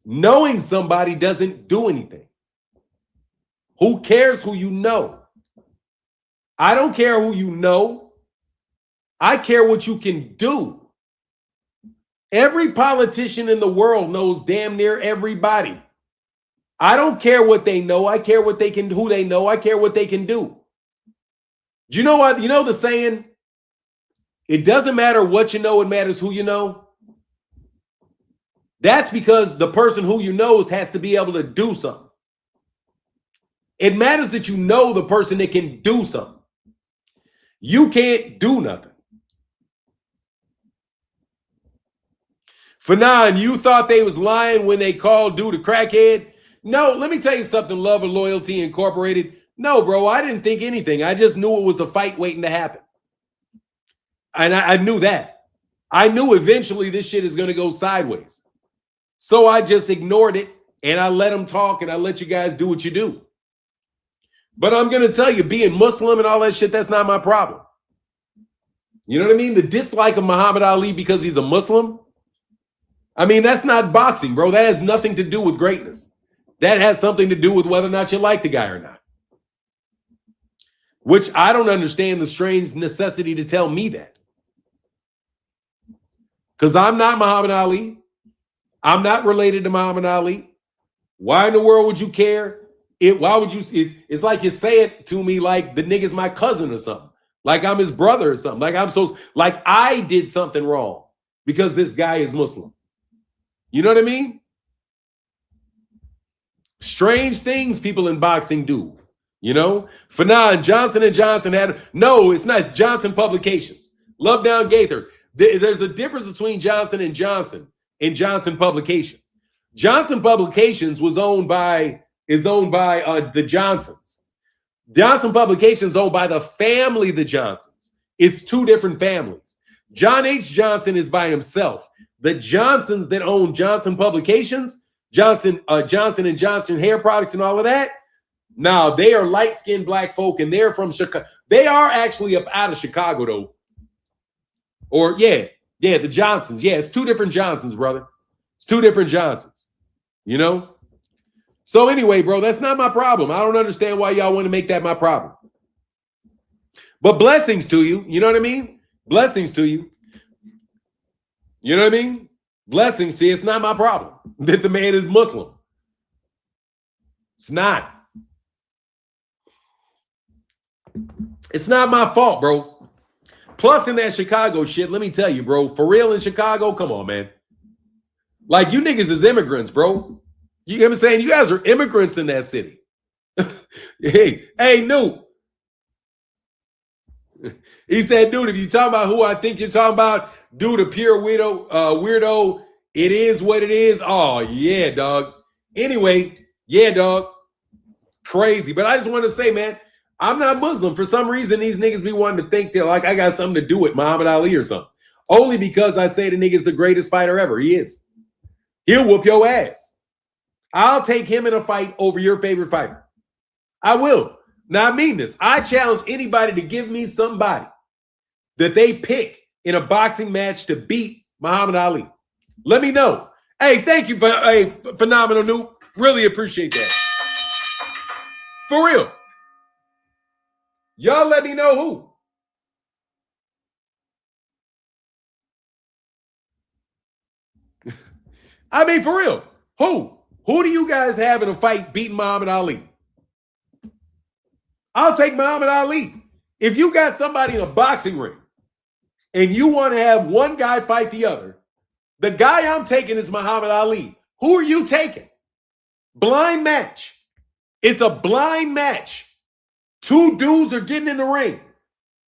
Knowing somebody doesn't do anything. Who cares who you know? I don't care who you know. I care what you can do. Every politician in the world knows damn near everybody. I don't care what they know. I care what they can, who they know. I care what they can do. Do you know what? You know the saying, it doesn't matter what you know, it matters who you know. That's because the person who you know has to be able to do something. It matters that you know the person that can do something. You can't do nothing. Fanon, you thought they was lying when they called dude a crackhead? No, let me tell you something, Love and Loyalty Incorporated. No, bro, I didn't think anything. I just knew it was a fight waiting to happen. And I knew that. I knew eventually this shit is going to go sideways. So I just ignored it and I let them talk and I let you guys do what you do. But I'm going to tell you, being Muslim and all that shit, that's not my problem. You know what I mean? The dislike of Muhammad Ali because he's a Muslim. I mean, that's not boxing, bro. That has nothing to do with greatness. That has something to do with whether or not you like the guy or not. Which I don't understand the strange necessity to tell me that. Because I'm not Muhammad Ali. I'm not related to Muhammad Ali. Why in the world would you care? Why would you? It's like you say it to me like the nigga's my cousin or something. Like I'm his brother or something. Like I did something wrong because this guy is Muslim. You know what I mean? Strange things people in boxing do. You know? Fanon, Johnson & Johnson had... No, it's not. It's Johnson Publications. Love Down Gaither. There's a difference between Johnson & Johnson and Johnson Publication. Johnson Publications is owned by the Johnsons. Johnson Publications is owned by the family the Johnsons. It's two different families. John H. Johnson is by himself. The Johnsons that own Johnson Publications, Johnson & Johnson hair products and all of that, now they are light-skinned black folk and they're from Chicago. They are actually up out of Chicago though. Or the Johnsons. Yeah, it's two different Johnsons, brother. It's two different Johnsons. You know? So anyway, bro, that's not my problem. I don't understand why y'all want to make that my problem. But blessings to you. You know what I mean? Blessings to you. You know what I mean? Blessings to you. It's not my problem that the man is Muslim. It's not. It's not my fault, bro. Plus, in that Chicago shit, let me tell you, bro, for real in Chicago, come on, man. Like, you niggas is immigrants, bro. You get what I'm saying? You guys are immigrants in that city. hey, Newt. He said, dude, if you talking about who I think you're talking about, dude, a pure weirdo, it is what it is. Oh, yeah, dog. Anyway, yeah, dog. Crazy. But I just want to say, man, I'm not Muslim. For some reason, these niggas be wanting to think that like I got something to do with Muhammad Ali or something. Only because I say the nigga's the greatest fighter ever. He is. He'll whoop your ass. I'll take him in a fight over your favorite fighter. I will. Now, I mean this. I challenge anybody to give me somebody that they pick in a boxing match to beat Muhammad Ali. Let me know. Hey, thank you for phenomenal Noob. Really appreciate that. For real. Y'all let me know who. I mean, for real. Who? Who do you guys have in a fight beating Muhammad Ali? I'll take Muhammad Ali. If you got somebody in a boxing ring and you want to have one guy fight the other, the guy I'm taking is Muhammad Ali. Who are you taking? Blind match. It's a blind match. Two dudes are getting in the ring.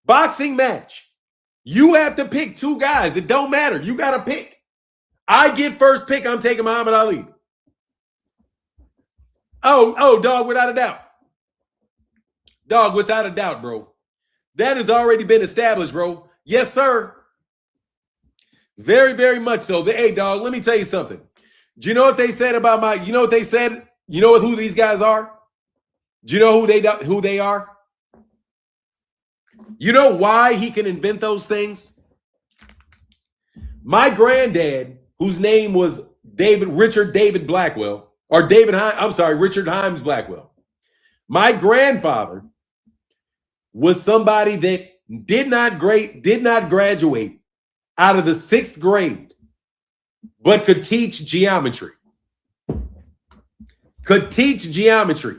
Boxing match. You have to pick two guys. It don't matter. You got to pick. I get first pick. I'm taking Muhammad Ali. Oh, dog, without a doubt. Dog, without a doubt, bro. That has already been established, bro. Yes, sir. Very, very much so. Hey, dog, let me tell you something. Do you know what they said about you know what they said? You know who these guys are? Do you know who they are? You know why he can invent those things? My granddad, whose name was Richard Himes Blackwell. My grandfather was somebody that did not graduate out of the 6th grade, but could teach geometry. could teach geometry.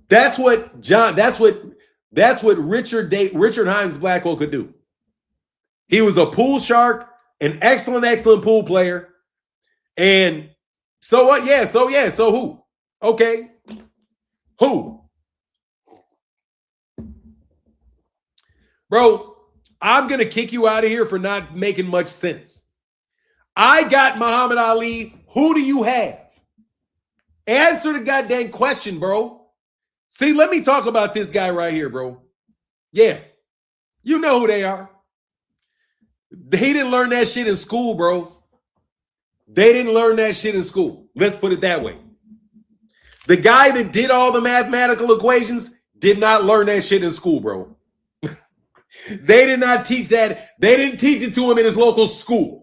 That's what Richard Hines Blackwell could do. He was a pool shark, an excellent pool player. And so what? Yeah, so who? Okay. Who? Bro, I'm going to kick you out of here for not making much sense. I got Muhammad Ali. Who do you have? Answer the goddamn question, bro. See, let me talk about this guy right here, bro. Yeah. You know who they are. He didn't learn that shit in school, bro. They didn't learn that shit in school. Let's put it that way. The guy that did all the mathematical equations did not learn that shit in school, bro. They did not teach that. They didn't teach it to him in his local school.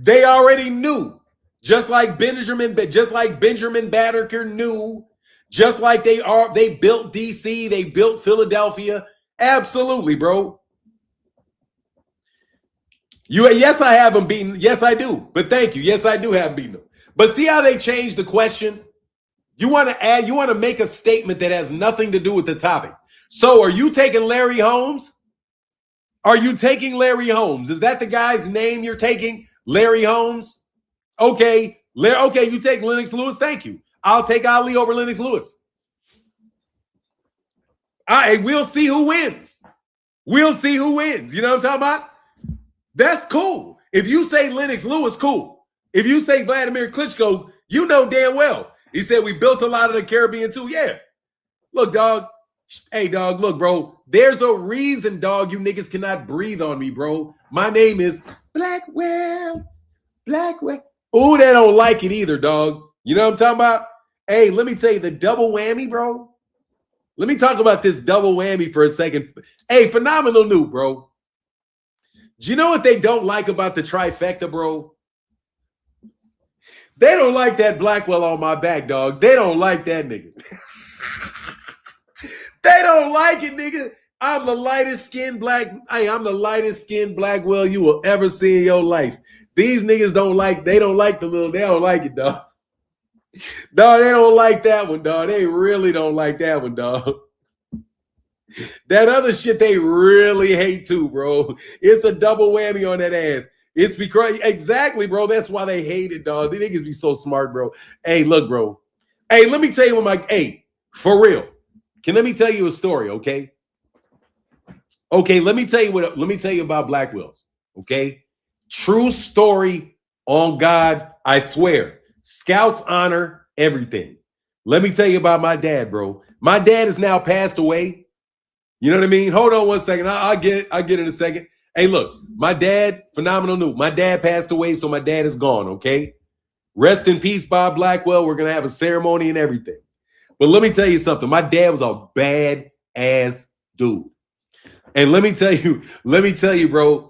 They already knew. Just like Benjamin Banneker knew, just like they built DC, they built Philadelphia. Absolutely, bro. Yes, I have them beaten. Yes, I do. But thank you. Yes, I do have beaten them. But see how they changed the question? You want to make a statement that has nothing to do with the topic. So are you taking Larry Holmes? Are you taking Larry Holmes? Is that the guy's name you're taking? Larry Holmes? Okay, you take Lennox Lewis. Thank you. I'll take Ali over Lennox Lewis. We'll see who wins. We'll see who wins. You know what I'm talking about? That's cool. If you say Lennox Lewis, cool. If you say Vladimir Klitschko, you know damn well. He said we built a lot of the Caribbean too. Yeah. Look, dog. Hey, dog. Look, bro. There's a reason, dog. You niggas cannot breathe on me, bro. My name is Blackwell. Oh, they don't like it either, dog. You know what I'm talking about? Hey, let me tell you the double whammy, bro. Let me talk about this double whammy for a second. Hey, phenomenal new, bro. Do you know what they don't like about the trifecta, bro? They don't like that Blackwell on my back, dog. They don't like that nigga. They don't like it, nigga. I'm the lightest skinned Blackwell you will ever see in your life. These niggas don't like it, dog. Dog, they don't like that one, dog. They really don't like that one, dog. That other shit they really hate too, bro. It's a double whammy on that ass. It's because, exactly, bro. That's why they hate it, dog. These niggas be so smart, bro. Hey, look, bro. Hey, let me tell you for real. Let me tell you a story, okay? Okay, let me tell you about Blackwells, okay? True story on God, I swear. Scouts honor everything. Let me tell you about my dad, bro. My dad is now passed away. You know what I mean? Hold on one second. I'll get it. I'll get it in a second. Hey, look, my dad, phenomenal new. My dad passed away, so my dad is gone, okay? Rest in peace, Bob Blackwell. We're going to have a ceremony and everything. But let me tell you something. My dad was a bad-ass dude. And let me tell you, bro,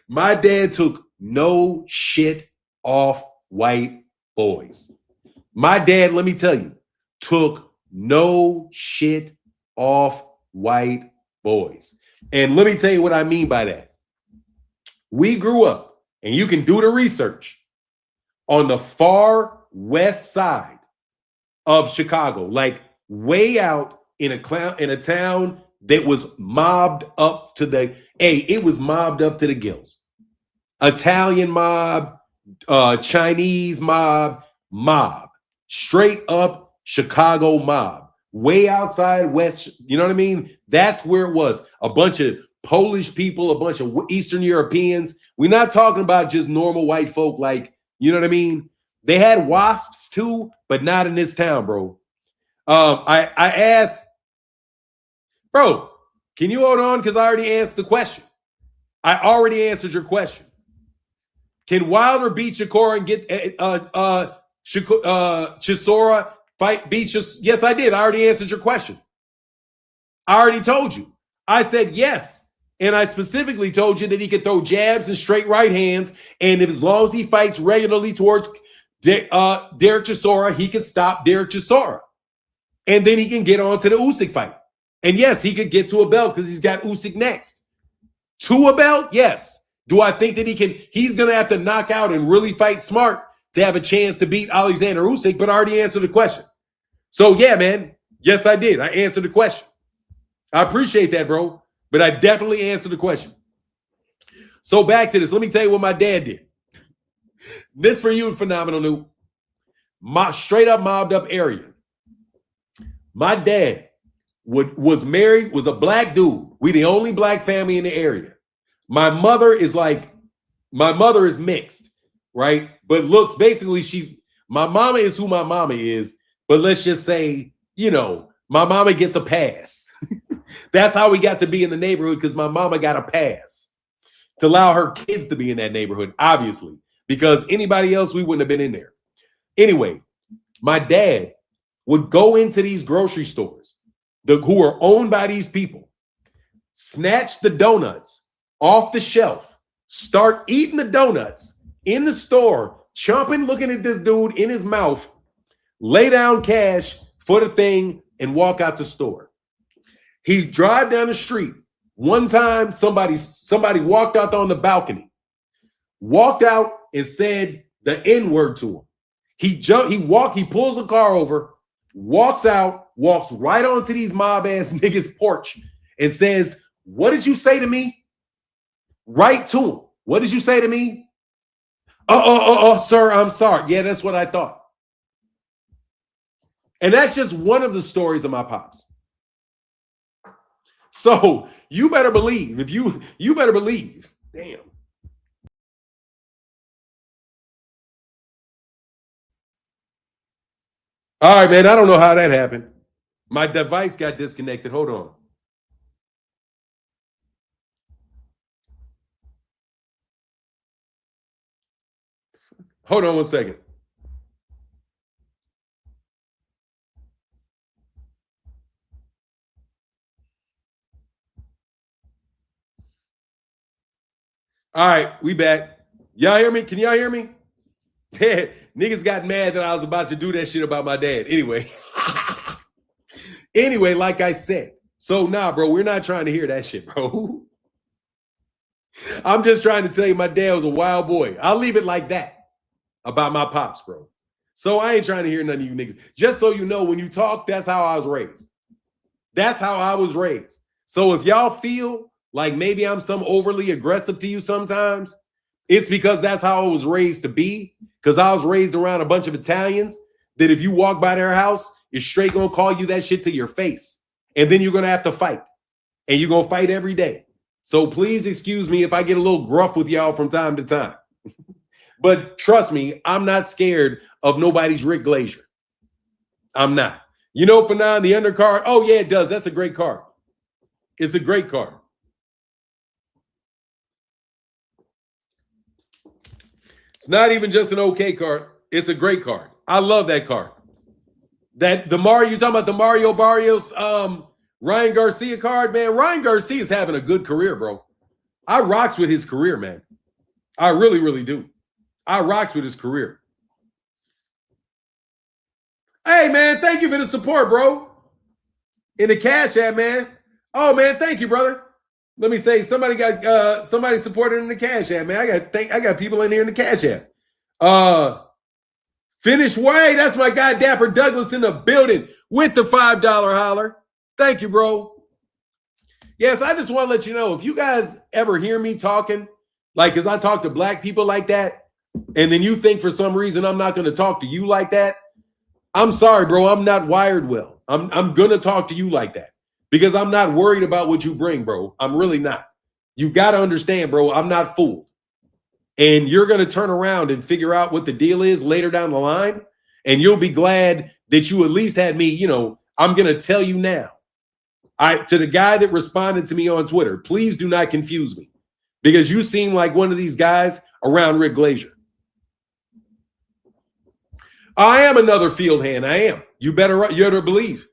my dad took no shit off white boys. My dad, let me tell you, took no shit off white boys. And let me tell you what I mean by that. We grew up, and you can do the research, on the far west side of Chicago, like way out in a town that was mobbed up to the gills. Italian mob, Chinese mob, straight up Chicago mob, way outside west. You know what I mean? That's where it was. A bunch of Polish people, a bunch of Eastern Europeans. We're not talking about just normal white folk, like, you know what I mean? They had wasps too, but not in this town, bro. I asked, bro, can you hold on? Because I already answered the question. I already answered your question. Can Wilder beat Shakur and get Chisora beat Chisora? Yes, I did. I already answered your question. I already told you. I said yes. And I specifically told you that he could throw jabs and straight right hands. And as long as he fights regularly towards Derek Chisora, he could stop Derek Chisora. And then he can get on to the Usyk fight. And yes, he could get to a belt because he's got Usyk next. To a belt? Yes. Do I think that he's going to have to knock out and really fight smart to have a chance to beat Alexander Usyk, but I already answered the question. So yeah, man. Yes, I did. I answered the question. I appreciate that, bro. But I definitely answered the question. So back to this. Let me tell you what my dad did. This for you, phenomenal new. My straight up mobbed up area. My dad was married, was a black dude. We the only black family in the area. My mother is mixed, right? But looks, basically, my mama is who my mama is. But let's just say, my mama gets a pass. That's how we got to be in the neighborhood, because my mama got a pass to allow her kids to be in that neighborhood, obviously, because anybody else, we wouldn't have been in there. Anyway, my dad would go into these grocery stores who are owned by these people, snatch the donuts off the shelf, start eating the donuts in the store, chomping, looking at this dude in his mouth, lay down cash for the thing, and walk out the store. He'd drive down the street. One time, somebody walked out on the balcony, walked out and said the N-word to him. He pulls the car over, walks out, walks right onto these mob-ass niggas' porch and says, "What did you say to me?" Right to him. "What did you say to me?" Sir, I'm sorry. Yeah, that's what I thought. And that's just one of the stories of my pops. So you better believe, you better believe, damn. All right, man, I don't know how that happened. My device got disconnected. Hold on. Hold on 1 second. All right, we back. Y'all hear me? Can y'all hear me? Niggas got mad that I was about to do that shit about my dad. Anyway. Anyway, like I said. So nah, bro, we're not trying to hear that shit, bro. I'm just trying to tell you my dad was a wild boy. I'll leave it like that about my pops, bro. So I ain't trying to hear none of you niggas. Just so you know, when you talk, that's how I was raised. That's how I was raised. So if y'all feel like maybe I'm some overly aggressive to you sometimes, it's because that's how I was raised to be. Because I was raised around a bunch of Italians that if you walk by their house, it's straight going to call you that shit to your face. And then you're going to have to fight. And you're going to fight every day. So please excuse me if I get a little gruff with y'all from time to time. But trust me, I'm not scared of nobody's Rick Glazier. I'm not. You know, for now, the undercard, oh yeah, it does. That's a great card. It's a great card. It's not even just an okay card. It's a great card. I love that card. You're talking about the Mario Barrios, Ryan Garcia card, man. Ryan Garcia is having a good career, bro. I rocks with his career, man. I really, really do. I rocks with his career. Hey, man, thank you for the support, bro. In the Cash App, man. Oh, man, thank you, brother. Let me say, somebody supported in the Cash App, man. I got people in here in the Cash App. Finish Way, that's my guy Dapper Douglas in the building with the $5 holler. Thank you, bro. Yes, I just want to let you know, if you guys ever hear me talking, like, because I talk to black people like that, and then you think for some reason I'm not going to talk to you like that, I'm sorry, bro. I'm not wired well. I'm going to talk to you like that because I'm not worried about what you bring, bro. I'm really not. You got to understand, bro, I'm not fooled. And you're going to turn around and figure out what the deal is later down the line. And you'll be glad that you at least had me, I'm going to tell you now. To the guy that responded to me on Twitter, please do not confuse me because you seem like one of these guys around Rick Glazier. I am another field hand. I am. You better believe.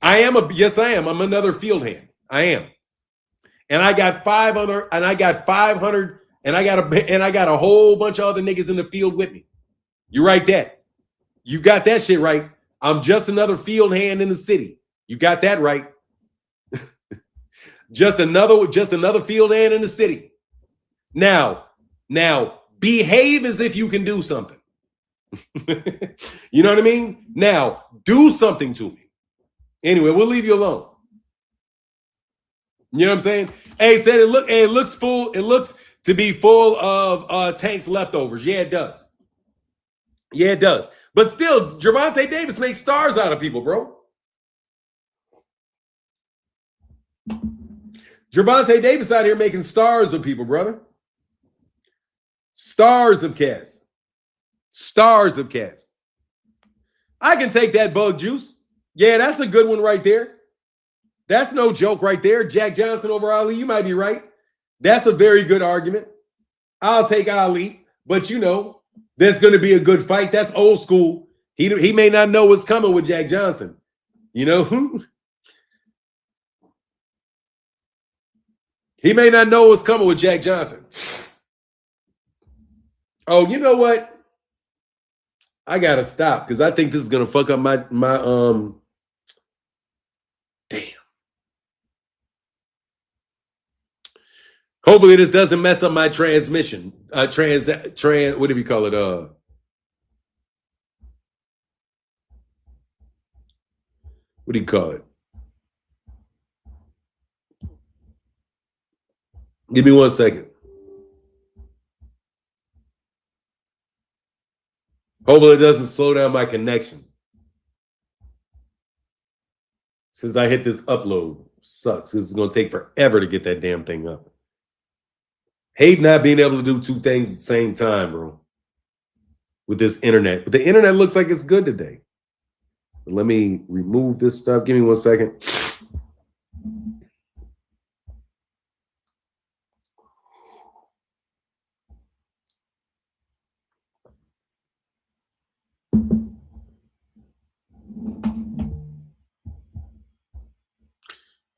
Yes, I am. I'm another field hand. I am. And I got 500, and I got 500, and I got a whole bunch of other niggas in the field with me. You write that. You got that shit right. I'm just another field hand in the city. You got that right. Just another field hand in the city. Now, behave as if you can do something. You know what I mean? Now, do something to me. Anyway, we'll leave you alone. You know what I'm saying? Hey, said it looks full. It looks to be full of Tank's leftovers. Yeah, it does. Yeah, it does. But still, Gervonta Davis makes stars out of people, bro. Gervonta Davis out here making stars of people, brother. Stars of cats. Stars of cats. I can take that bug juice. Yeah, that's a good one right there. That's no joke right there. Jack Johnson over Ali, you might be right. That's a very good argument. I'll take Ali, but you know, there's going to be a good fight. That's old school. He may not know what's coming with Jack Johnson. You know? He may not know what's coming with Jack Johnson. Oh, you know what? I got to stop because I think this is going to fuck up my damn. Hopefully this doesn't mess up my transmission. What do you call it? What do you call it? Give me 1 second. Hopefully it doesn't slow down my connection. Since I hit this upload, sucks. This is going to take forever to get that damn thing up. Hate not being able to do two things at the same time, bro. With this internet. But the internet looks like it's good today. But let me remove this stuff. Give me 1 second.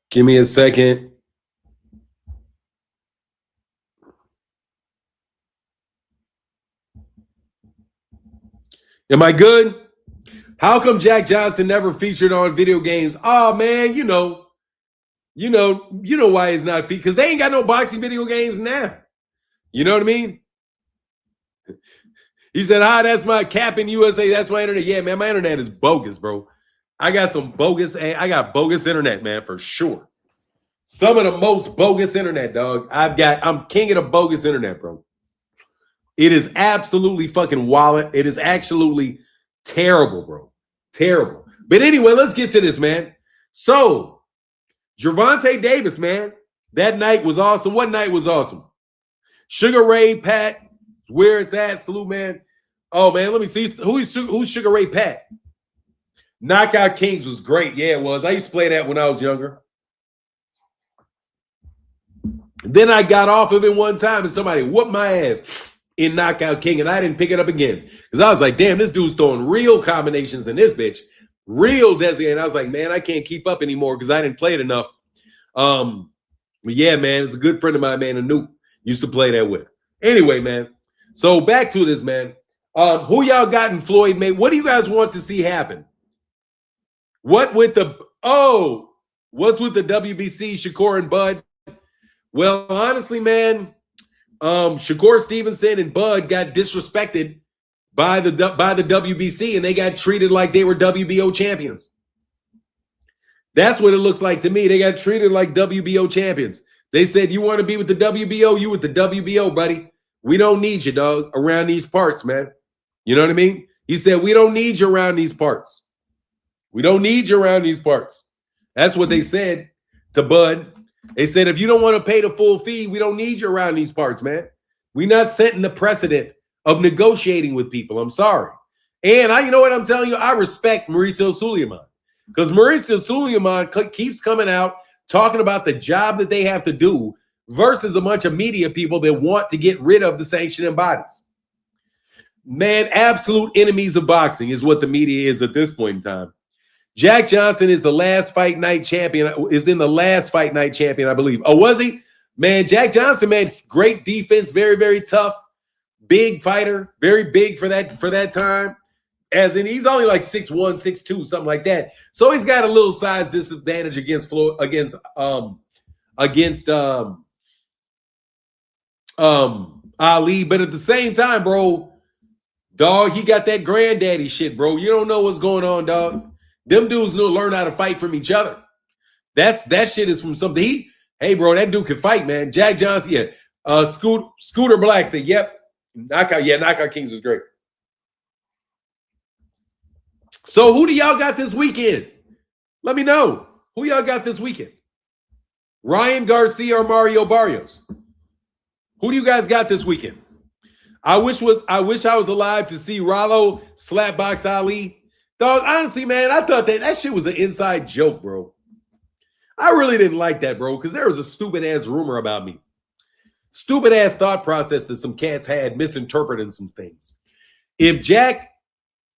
Give me a second. Am I good? How come Jack Johnson never featured on video games? Oh man, you know why he's not featured because they ain't got no boxing video games now. You know what I mean? He said, that's my cap in USA. That's my internet. Yeah, man, my internet is bogus, bro. I got bogus internet, man, for sure. Some of the most bogus internet, dog. I'm king of the bogus internet, bro. It is absolutely fucking wallet. It is absolutely terrible, bro. Terrible. But anyway, let's get to this, man. So, Gervonta Davis, man, that night was awesome. What night was awesome? Sugar Ray Pat, where it's at. Salute, man. Oh, man, let me see. Who's Sugar Ray Pat? Knockout Kings was great. Yeah, it was. I used to play that when I was younger. Then I got off of it one time and somebody whooped my ass in Knockout King, and I didn't pick it up again because I was like, damn, this dude's throwing real combinations in this bitch, real designated. I was like, man, I can't keep up anymore because I didn't play it enough. But yeah, man, it's a good friend of mine, man, Anoop, used to play that with. Anyway, man, so back to this, man. Who y'all got in Floyd Mayweather? What do you guys want to see happen? What's with the WBC, Shakur and Bud? Well, honestly, man, Shakur Stevenson and Bud got disrespected by the WBC, and they got treated like they were WBO champions. That's what it looks like to me. They got treated like WBO champions. They said, you want to be with the WBO? You with the WBO, buddy. We don't need you, dog, around these parts, man. You know what I mean? He said, we don't need you around these parts. We don't need you around these parts. That's what they said to Bud. They said, if you don't want to pay the full fee, we don't need you around these parts, man. We're not setting the precedent of negotiating with people. I'm sorry. And you know what I'm telling you? I respect Mauricio Sulaiman because Mauricio Sulaiman keeps coming out talking about the job that they have to do versus a bunch of media people that want to get rid of the sanctioning bodies. Man, absolute enemies of boxing is what the media is at this point in time. Jack Johnson is the last fight night champion, is in the last fight night champion, I believe. Oh, was he? Man, Jack Johnson, man, great defense, very, very tough, big fighter, very big for that time. As in, he's only like 6'1", 6'2", something like that. So he's got a little size disadvantage against against Ali. But at the same time, bro, dog, he got that granddaddy shit, bro. You don't know what's going on, dog. Them dudes don't learn how to fight from each other. That shit is from something. Hey, bro, that dude can fight, man. Jack Johnson, yeah. Scooter Black said, yep. Knockout Kings was great. So who do y'all got this weekend? Let me know. Who y'all got this weekend? Ryan Garcia or Mario Barrios? Who do you guys got this weekend? I wish I was alive to see Rollo slapbox Ali. Dog, honestly, man, I thought that shit was an inside joke, bro. I really didn't like that, bro, because there was a stupid-ass rumor about me. Stupid-ass thought process that some cats had misinterpreting some things. If Jack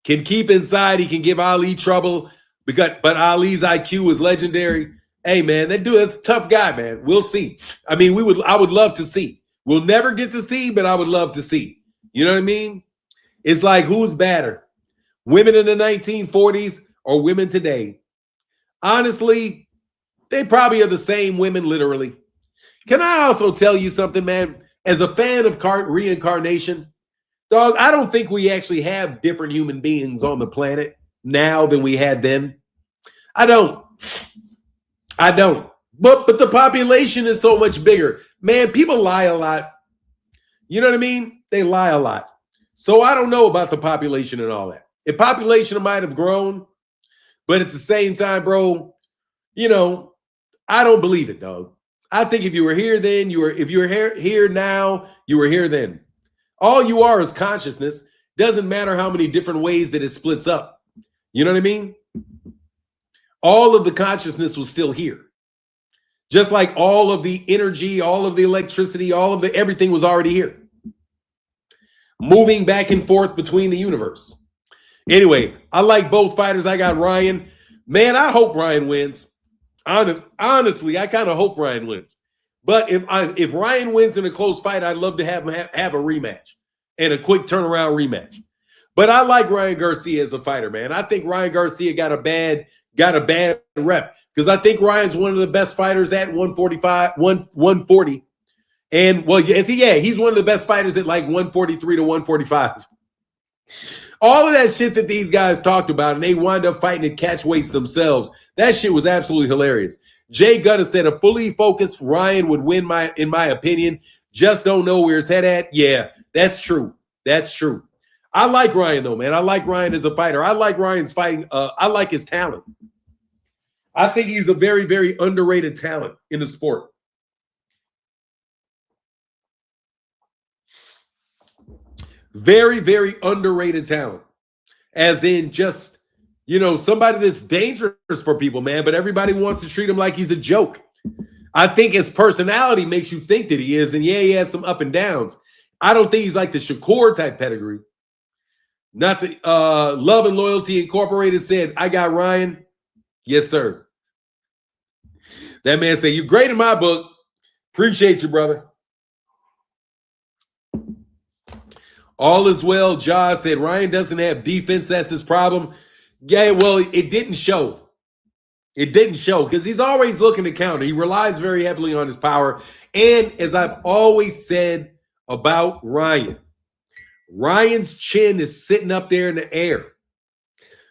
can keep inside, he can give Ali trouble, but Ali's IQ is legendary. Hey, man, that's a tough guy, man. We'll see. I mean, I would love to see. We'll never get to see, but I would love to see. You know what I mean? It's like, who's badder? Women in the 1940s or women today? Honestly, they probably are the same women, literally. Can I also tell you something, man? As a fan of reincarnation, dog, I don't think we actually have different human beings on the planet now than we had then. I don't. But the population is so much bigger. Man, people lie a lot. You know what I mean? They lie a lot. So I don't know about the population and all that. The population might have grown, but at the same time, bro, you know, I don't believe it, dog. I think if you were here then, if you were here now, you were here then. All you are is consciousness. Doesn't matter how many different ways that it splits up. You know what I mean? All of the consciousness was still here. Just like all of the energy, all of the electricity, everything was already here. Moving back and forth between the universe. Anyway, I like both fighters. I got Ryan. Man, I hope Ryan wins. Honestly, I kind of hope Ryan wins. But if Ryan wins in a close fight, I'd love to have a rematch and a quick turnaround rematch. But I like Ryan Garcia as a fighter, man. I think Ryan Garcia got a bad rep because I think Ryan's one of the best fighters at 140. And well, he's one of the best fighters at like 143 to 145. All of that shit that these guys talked about, and they wind up fighting at catch weights themselves. That shit was absolutely hilarious. Jay Gutta said a fully focused Ryan would win, in my opinion. Just don't know where his head at. Yeah, that's true. That's true. I like Ryan, though, man. I like Ryan as a fighter. I like Ryan's fighting. I like his talent. I think he's a very, very underrated talent in the sport. Very, very underrated talent. As in just, somebody that's dangerous for people, man, but everybody wants to treat him like he's a joke. I think his personality makes you think that he is, and yeah, he has some up and downs. I don't think he's like the Shakur type pedigree. Not the Love and Loyalty Incorporated said, I got Ryan. Yes, sir. That man said, you're great in my book. Appreciate you, brother. All is well. Jaws said, Ryan doesn't have defense. That's his problem. Yeah, well, it didn't show. It didn't show because he's always looking to counter. He relies very heavily on his power. And as I've always said about Ryan, Ryan's chin is sitting up there in the air.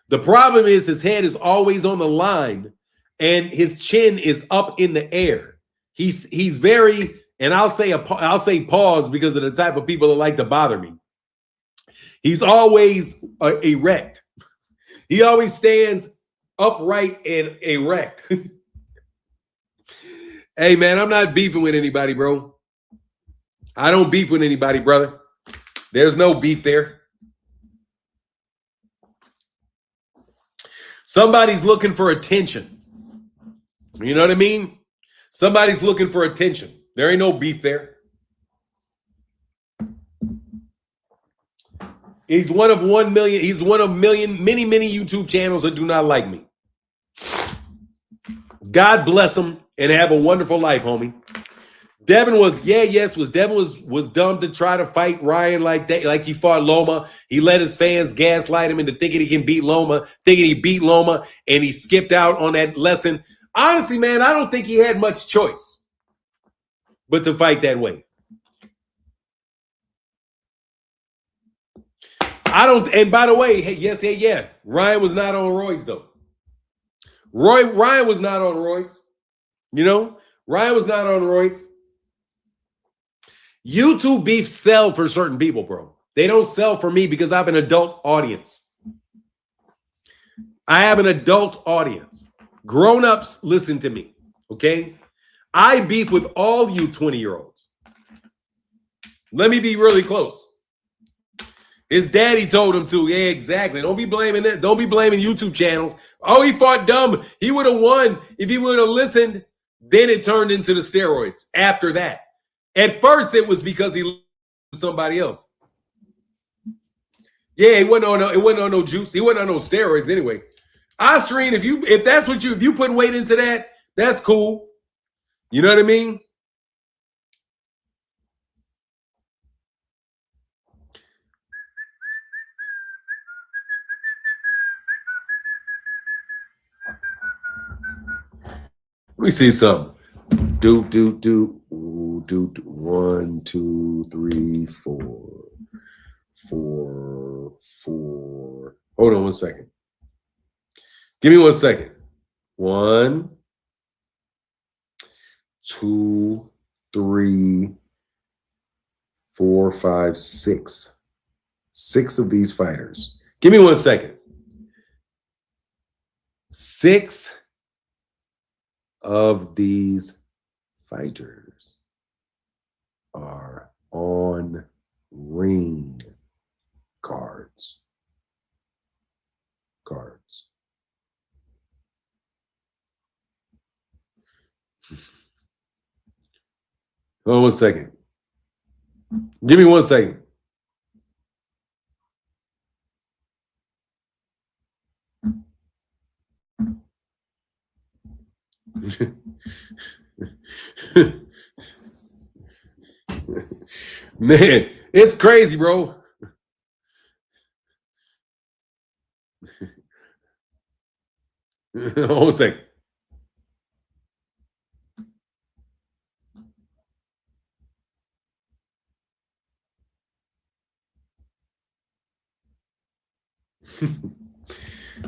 The problem is his head is always on the line and his chin is up in the air. He's very, and I'll say pause because of the type of people that like to bother me. He's always erect. He always stands upright and erect. Hey, man, I'm not beefing with anybody, bro. I don't beef with anybody, brother. There's no beef there. Somebody's looking for attention. You know what I mean? Somebody's looking for attention. There ain't no beef there. He's one of 1 million. He's one of many YouTube channels that do not like me. God bless him and have a wonderful life, homie. Devin was dumb to try to fight Ryan like that, like he fought Loma. He let his fans gaslight him into thinking he can beat Loma, thinking he beat Loma, and he skipped out on that lesson. Honestly, man, I don't think he had much choice. but to fight that way. I don't, and by the way, hey, yes, yeah. Ryan was not on roids, though. Ryan was not on roids. You know, Ryan was not on roids. YouTube beefs sell for certain people, bro. They don't sell for me because I have an adult audience. I have an adult audience. Grown-ups, listen to me, okay? I beef with all you 20-year-olds. Let me be really close. His daddy told him to. Yeah, exactly. Don't be blaming it. Don't be blaming YouTube channels. Oh, he fought dumb. He would have won if he would have listened. Then it turned into the steroids after that. At first, it was because he listened to somebody else. Yeah, it wasn't on no juice. He wasn't on no steroids anyway. Austrian, if that's what if you put weight into that, that's cool. You know what I mean? Let me see something. Do. 1, 2, 3, 4. Hold on 1 second. Give me 1 second. 1, 2, 3, 4, 5, 6. 6 of these fighters. Give me 1 second. 6 of these fighters are on ring cards. Hold on 1 second. Give me 1 second. Man, it's crazy, bro. Hold on 1 second.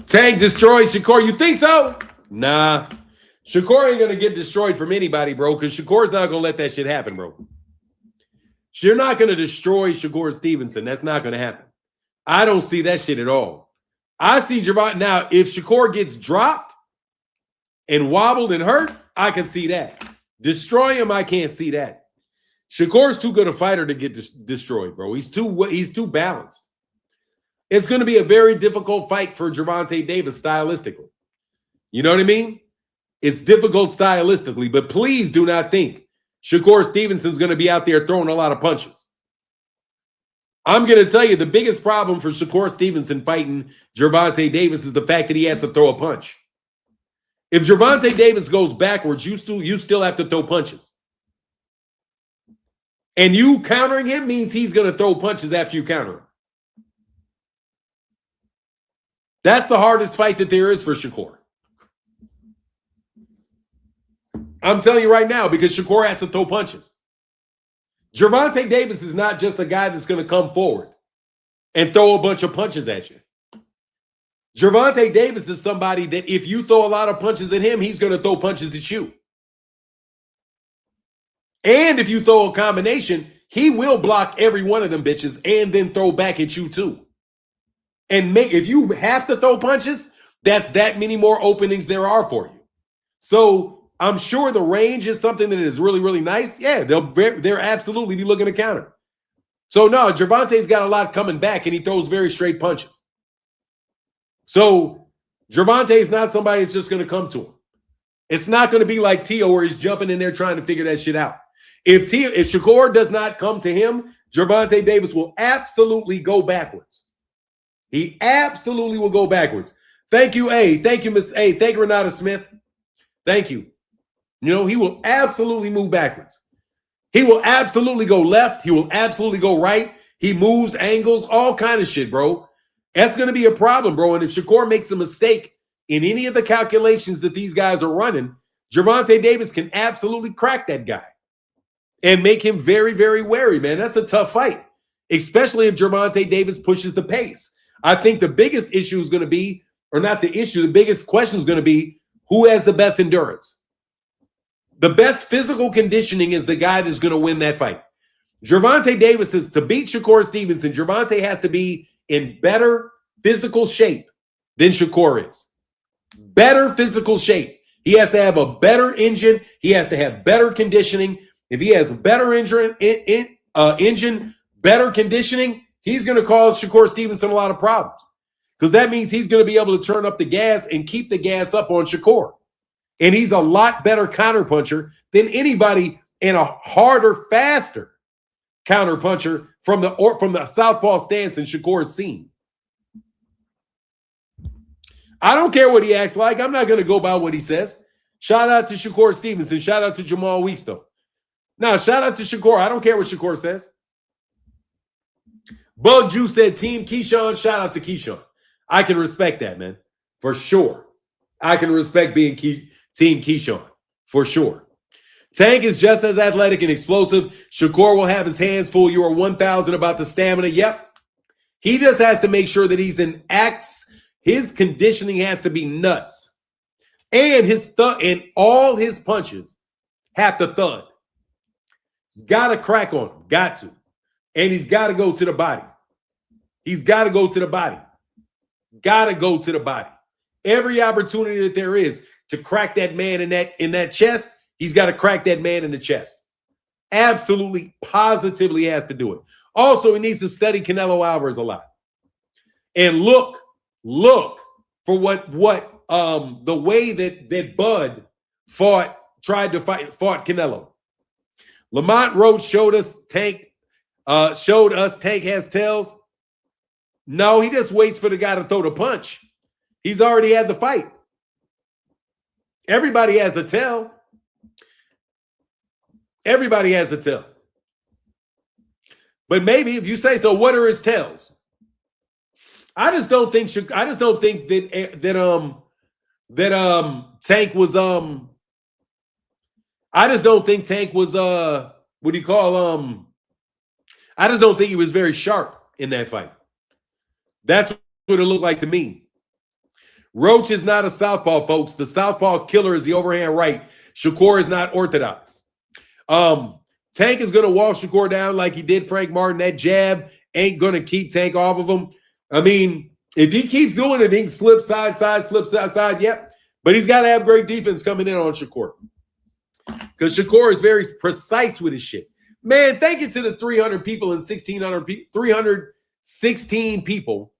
Tank destroys Shakur. You think so? Nah. Shakur ain't going to get destroyed from anybody, bro, because Shakur's not going to let that shit happen, bro. You're not going to destroy Shakur Stevenson. That's not going to happen. I don't see that shit at all. I see Gervonta. Now, if Shakur gets dropped and wobbled and hurt, I can see that. Destroy him, I can't see that. Shakur's too good a fighter to get destroyed, bro. He's too balanced. It's going to be a very difficult fight for Gervonta Davis stylistically. You know what I mean? It's difficult stylistically, but please do not think Shakur Stevenson's going to be out there throwing a lot of punches. I'm going to tell you the biggest problem for Shakur Stevenson fighting Gervonta Davis is the fact that he has to throw a punch. If Gervonta Davis goes backwards, you still have to throw punches. And you countering him means he's going to throw punches after you counter him. That's the hardest fight that there is for Shakur. I'm telling you right now, because Shakur has to throw punches. Gervonta Davis is not just a guy that's going to come forward and throw a bunch of punches at you. Gervonta Davis is somebody that if you throw a lot of punches at him, he's going to throw punches at you. And if you throw a combination, he will block every one of them bitches and then throw back at you too. And if you have to throw punches, that's that many more openings there are for you. So I'm sure the range is something that is really, really nice. Yeah, they'll absolutely be looking to counter. So no, Gervonta's got a lot coming back, and he throws very straight punches. So Gervonta is not somebody that's just going to come to him. It's not going to be like Tio where he's jumping in there trying to figure that shit out. If Shakur does not come to him, Gervonta Davis will absolutely go backwards. He absolutely will go backwards. Thank you, A. Thank you, Miss A. Thank you, Renata Smith. Thank you. You know, he will absolutely move backwards. He will absolutely go left. He will absolutely go right. He moves angles, all kind of shit, bro. That's going to be a problem, bro. And if Shakur makes a mistake in any of the calculations that these guys are running, Gervonta Davis can absolutely crack that guy. and make him very, very wary, man. That's a tough fight, especially if Gervonta Davis pushes the pace. I think the biggest issue is going to be, or not the issue, the biggest question is going to be who has the best endurance. The best physical conditioning is the guy that's going to win that fight. Gervonta Davis is to beat Shakur Stevenson. Gervonta has to be in better physical shape than Shakur is. Better physical shape. He has to have a better engine. He has to have better conditioning. If he has better engine, better conditioning, he's going to cause Shakur Stevenson a lot of problems because that means he's going to be able to turn up the gas and keep the gas up on Shakur. And he's a lot better counterpuncher than anybody and a harder, faster counterpuncher from the southpaw stance than Shakur's seen. I don't care what he acts like. I'm not going to go by what he says. Shout out to Shakur Stevenson. Shout out to Jamal Weeks, though. Now, shout out to Shakur. I don't care what Shakur says. Bug Juice said, Team Keyshawn. Shout out to Keyshawn. I can respect that, man. For sure. I can respect being Team Keyshawn. For sure. Tank is just as athletic and explosive. Shakur will have his hands full. You are 1,000 about the stamina. Yep. He just has to make sure that he's in acts. His conditioning has to be nuts. And and all his punches have to thud. He's got to crack on him. Got to. And he's got to go to the body. He's got to go to the body. Got to go to the body. Every opportunity that there is to crack that man in that chest, he's got to crack that man in the chest. Absolutely, positively has to do it. Also, he needs to study Canelo Alvarez a lot. And look for what the way that Bud fought Canelo. Lamont Roach showed us Tank has tails. No, he just waits for the guy to throw the punch. He's already had the fight. Everybody has a tail. Everybody has a tail. But maybe if you say so, what are his tails? I just don't think that Tank was I just don't think Tank was I just don't think he was very sharp in that fight. That's what it looked like to me. Roach is not a southpaw, folks. The southpaw killer is the overhand right. Shakur is not orthodox. Tank is going to walk Shakur down like he did Frank Martin. That jab ain't going to keep Tank off of him. I mean, if he keeps doing it, he can slip side, yep. But he's got to have great defense coming in on Shakur. Because Shakur is very precise with his shit. Man, thank you to the 300 people and 316 people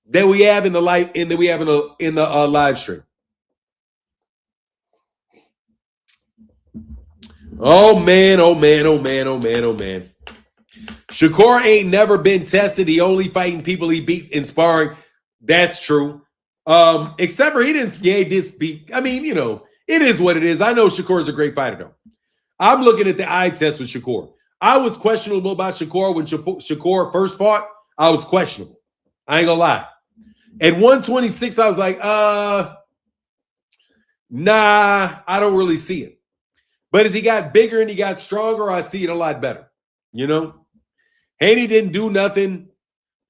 that we have in the live in the live stream. Oh man. Shakur ain't never been tested. He only fighting people he beat in sparring. That's true. Except for he did beat. I mean, it is what it is. I know Shakur is a great fighter, though. I'm looking at the eye test with Shakur. I was questionable about Shakur when Shakur first fought. I was questionable. I ain't gonna lie. At 126, I was like, nah, I don't really see it. But as he got bigger and he got stronger, I see it a lot better. Haney didn't do nothing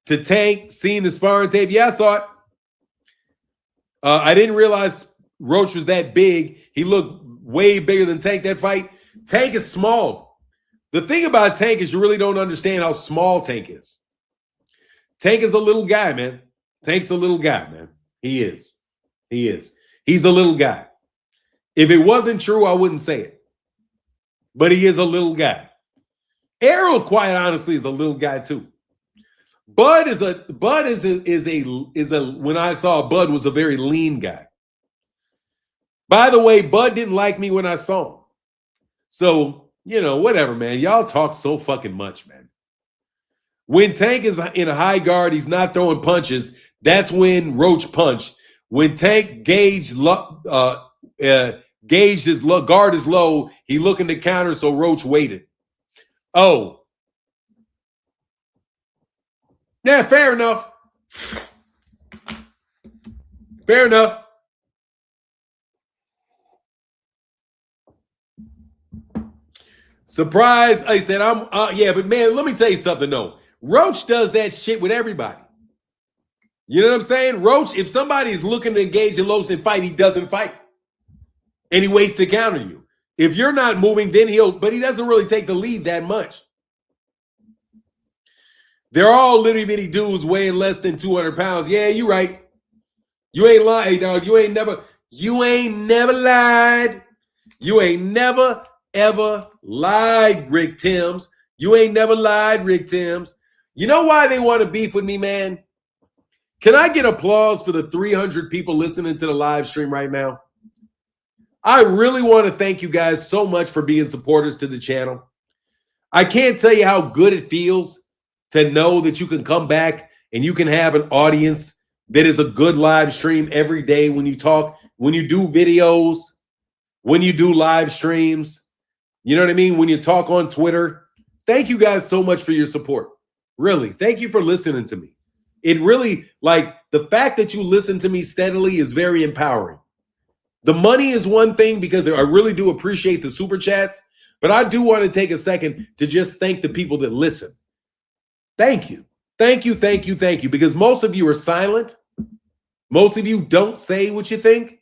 to Tank. Seeing the sparring tape, yeah, I saw it. I didn't realize Roach was that big. He looked way bigger than Tank that fight. Tank is small. The thing about Tank is you really don't understand how small Tank is. Tank is a little guy, man. Tank's a little guy, man. He is. He's a little guy. If it wasn't true, I wouldn't say it. But he is a little guy. Errol, quite honestly, is a little guy too. Bud is a when I saw Bud was a very lean guy. By the way, Bud didn't like me when I saw him. So, whatever, man. Y'all talk so fucking much, man. When Tank is in a high guard, he's not throwing punches. That's when Roach punched. When Tank gauged his guard is low, he looking to counter, so Roach waited. Oh. Yeah, fair enough. Fair enough. Surprise. I said, yeah, but man, let me tell you something though. Roach does that shit with everybody. You know what I'm saying? Roach, if somebody is looking to engage in Los and fight, he doesn't fight. And he waits to counter you. If you're not moving, then but he doesn't really take the lead that much. They're all little bitty dudes weighing less than 200 pounds. Yeah, you're right. You ain't lying, dog. You ain't never lied. You ain't never, ever lied, Rick Timms. You ain't never lied, Rick Timms. You know why they want to beef with me, man? Can I get applause for the 300 people listening to the live stream right now? I really want to thank you guys so much for being supporters to the channel. I can't tell you how good it feels to know that you can come back and you can have an audience that is a good live stream every day when you talk, when you do videos, when you do live streams. You know what I mean? When you talk on Twitter. Thank you guys so much for your support. Really, thank you for listening to me. It really, like, the fact that you listen to me steadily is very empowering. The money is one thing because I really do appreciate the super chats, but I do want to take a second to just thank the people that listen. Thank you. Thank you, thank you, thank you. Because most of you are silent. Most of you don't say what you think.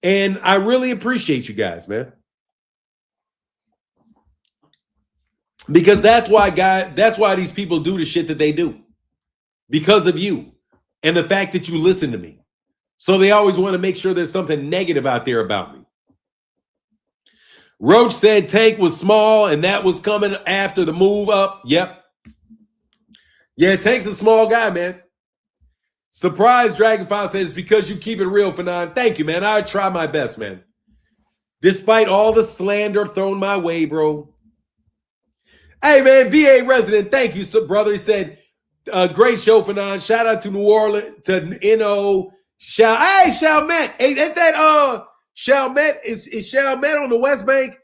And I really appreciate you guys, man. Because that's why these people do the shit that they do. Because of you and the fact that you listen to me. So they always want to make sure there's something negative out there about me. Roach said Tank was small and that was coming after the move up. Yep. Yeah, Tank's a small guy, man. Surprise, Dragonfly said it's because you keep it real, Fanon. Thank you, man. I try my best, man. Despite all the slander thrown my way, bro. Hey, man, VA resident, thank you, so brother. He said, great show, Fanon. Shout out to New Orleans, to NO. Hey, Chalmette. Ain't that Chalmette? Is Chalmette on the West Bank?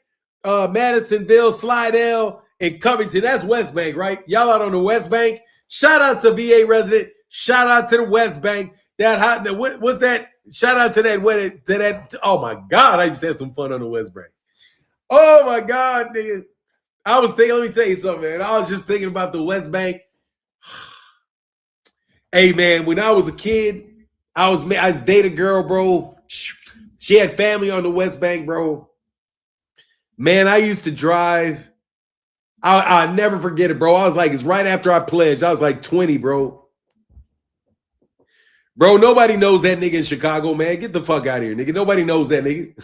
Madisonville, Slidell, and Covington. That's West Bank, right? Y'all out on the West Bank. Shout out to VA resident. Shout out to the West Bank. That hot. What's that? Shout out to that. Oh my God, I used to have some fun on the West Bank. Oh my God, nigga. I was thinking. Let me tell you something, man. I was just thinking about the West Bank. Hey, man, when I was a kid, I was dating a girl, bro. She had family on the West Bank, bro. Man, I used to drive. I'll never forget it, bro. I was like, it's right after I pledged. I was like 20, bro. Bro, nobody knows that nigga in Chicago, man. Get the fuck out of here, nigga. Nobody knows that nigga.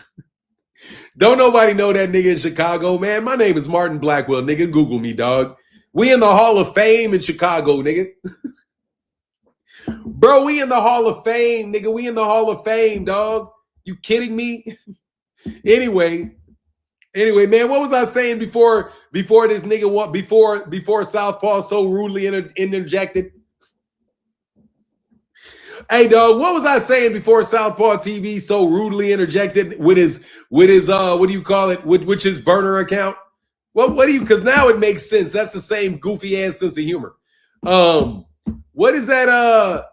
Don't nobody know that nigga in Chicago, man. My name is Martin Blackwell, nigga. Google me, dog. We in the Hall of Fame in Chicago, nigga. Bro, we in the Hall of Fame, nigga. We in the Hall of Fame, dog. You kidding me? Anyway, man, what was I saying before this nigga before Southpaw so rudely interjected? Hey, dog, what was I saying before Southpaw TV so rudely interjected with his what do you call it? Which his burner account? Well, because now it makes sense. That's the same goofy ass sense of humor. What is that?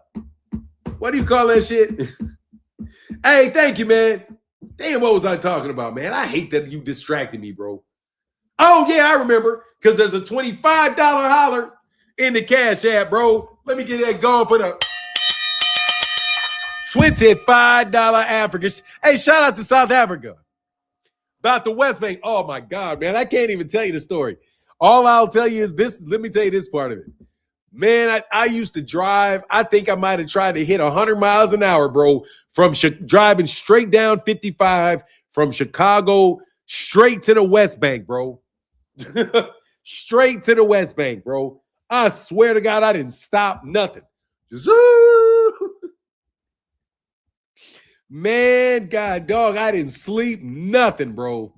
What do you call that shit? Hey, thank you, man. Damn, what was I talking about, man? I hate that you distracted me, bro. Oh, yeah, I remember. Because there's a $25 holler in the Cash App, bro. Let me get that going for the $25 Africans. Hey, shout out to South Africa. About the West Bank. Oh, my God, man. I can't even tell you the story. All I'll tell you is this. Let me tell you this part of it. Man, I used to drive. I think I might have tried to hit 100 miles an hour, bro, from driving straight down 55 from Chicago straight to the West Bank, bro. Straight to the West Bank, bro. I swear to God, I didn't stop nothing. Just, man, God, dog, I didn't sleep nothing, bro.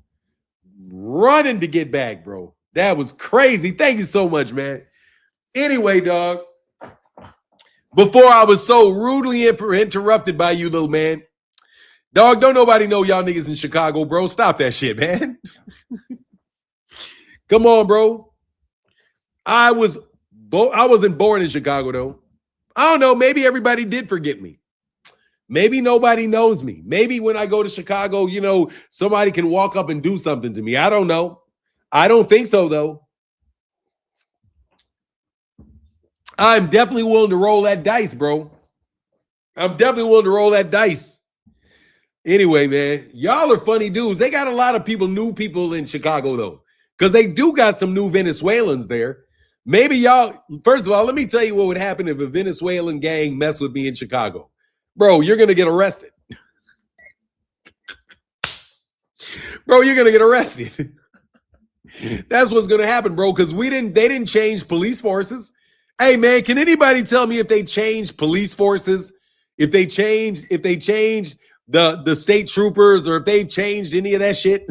Running to get back, bro. That was crazy. Thank you so much, man. Anyway, dog, before I was so rudely interrupted by you, little man, dog, don't nobody know y'all niggas in Chicago, bro. Stop that shit, man. Come on, bro. I wasn't born in Chicago, though. I don't know. Maybe everybody did forget me. Maybe nobody knows me. Maybe when I go to Chicago, you know, somebody can walk up and do something to me. I don't know. I don't think so, though. I'm definitely willing to roll that dice, bro. I'm definitely willing to roll that dice. Anyway, man, y'all are funny dudes. They got a lot of people, new people in Chicago, though, because they do got some new Venezuelans there. Maybe y'all, first of all, let me tell you what would happen if a Venezuelan gang messed with me in Chicago. Bro, you're going to get arrested. Bro, you're going to get arrested. That's what's going to happen, bro, because they didn't change police forces. Hey, man, can anybody tell me if they changed police forces? If they changed the state troopers, or if they've changed any of that shit?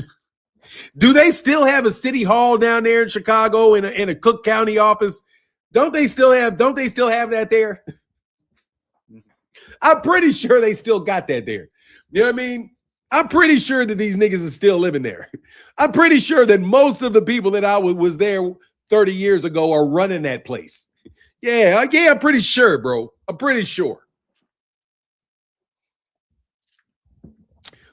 Do they still have a city hall down there in Chicago in a Cook County office? Don't they still have that there? I'm pretty sure they still got that there. You know what I mean? I'm pretty sure that these niggas are still living there. I'm pretty sure that most of the people that I was there 30 years ago are running that place. Yeah, I'm pretty sure, bro. I'm pretty sure.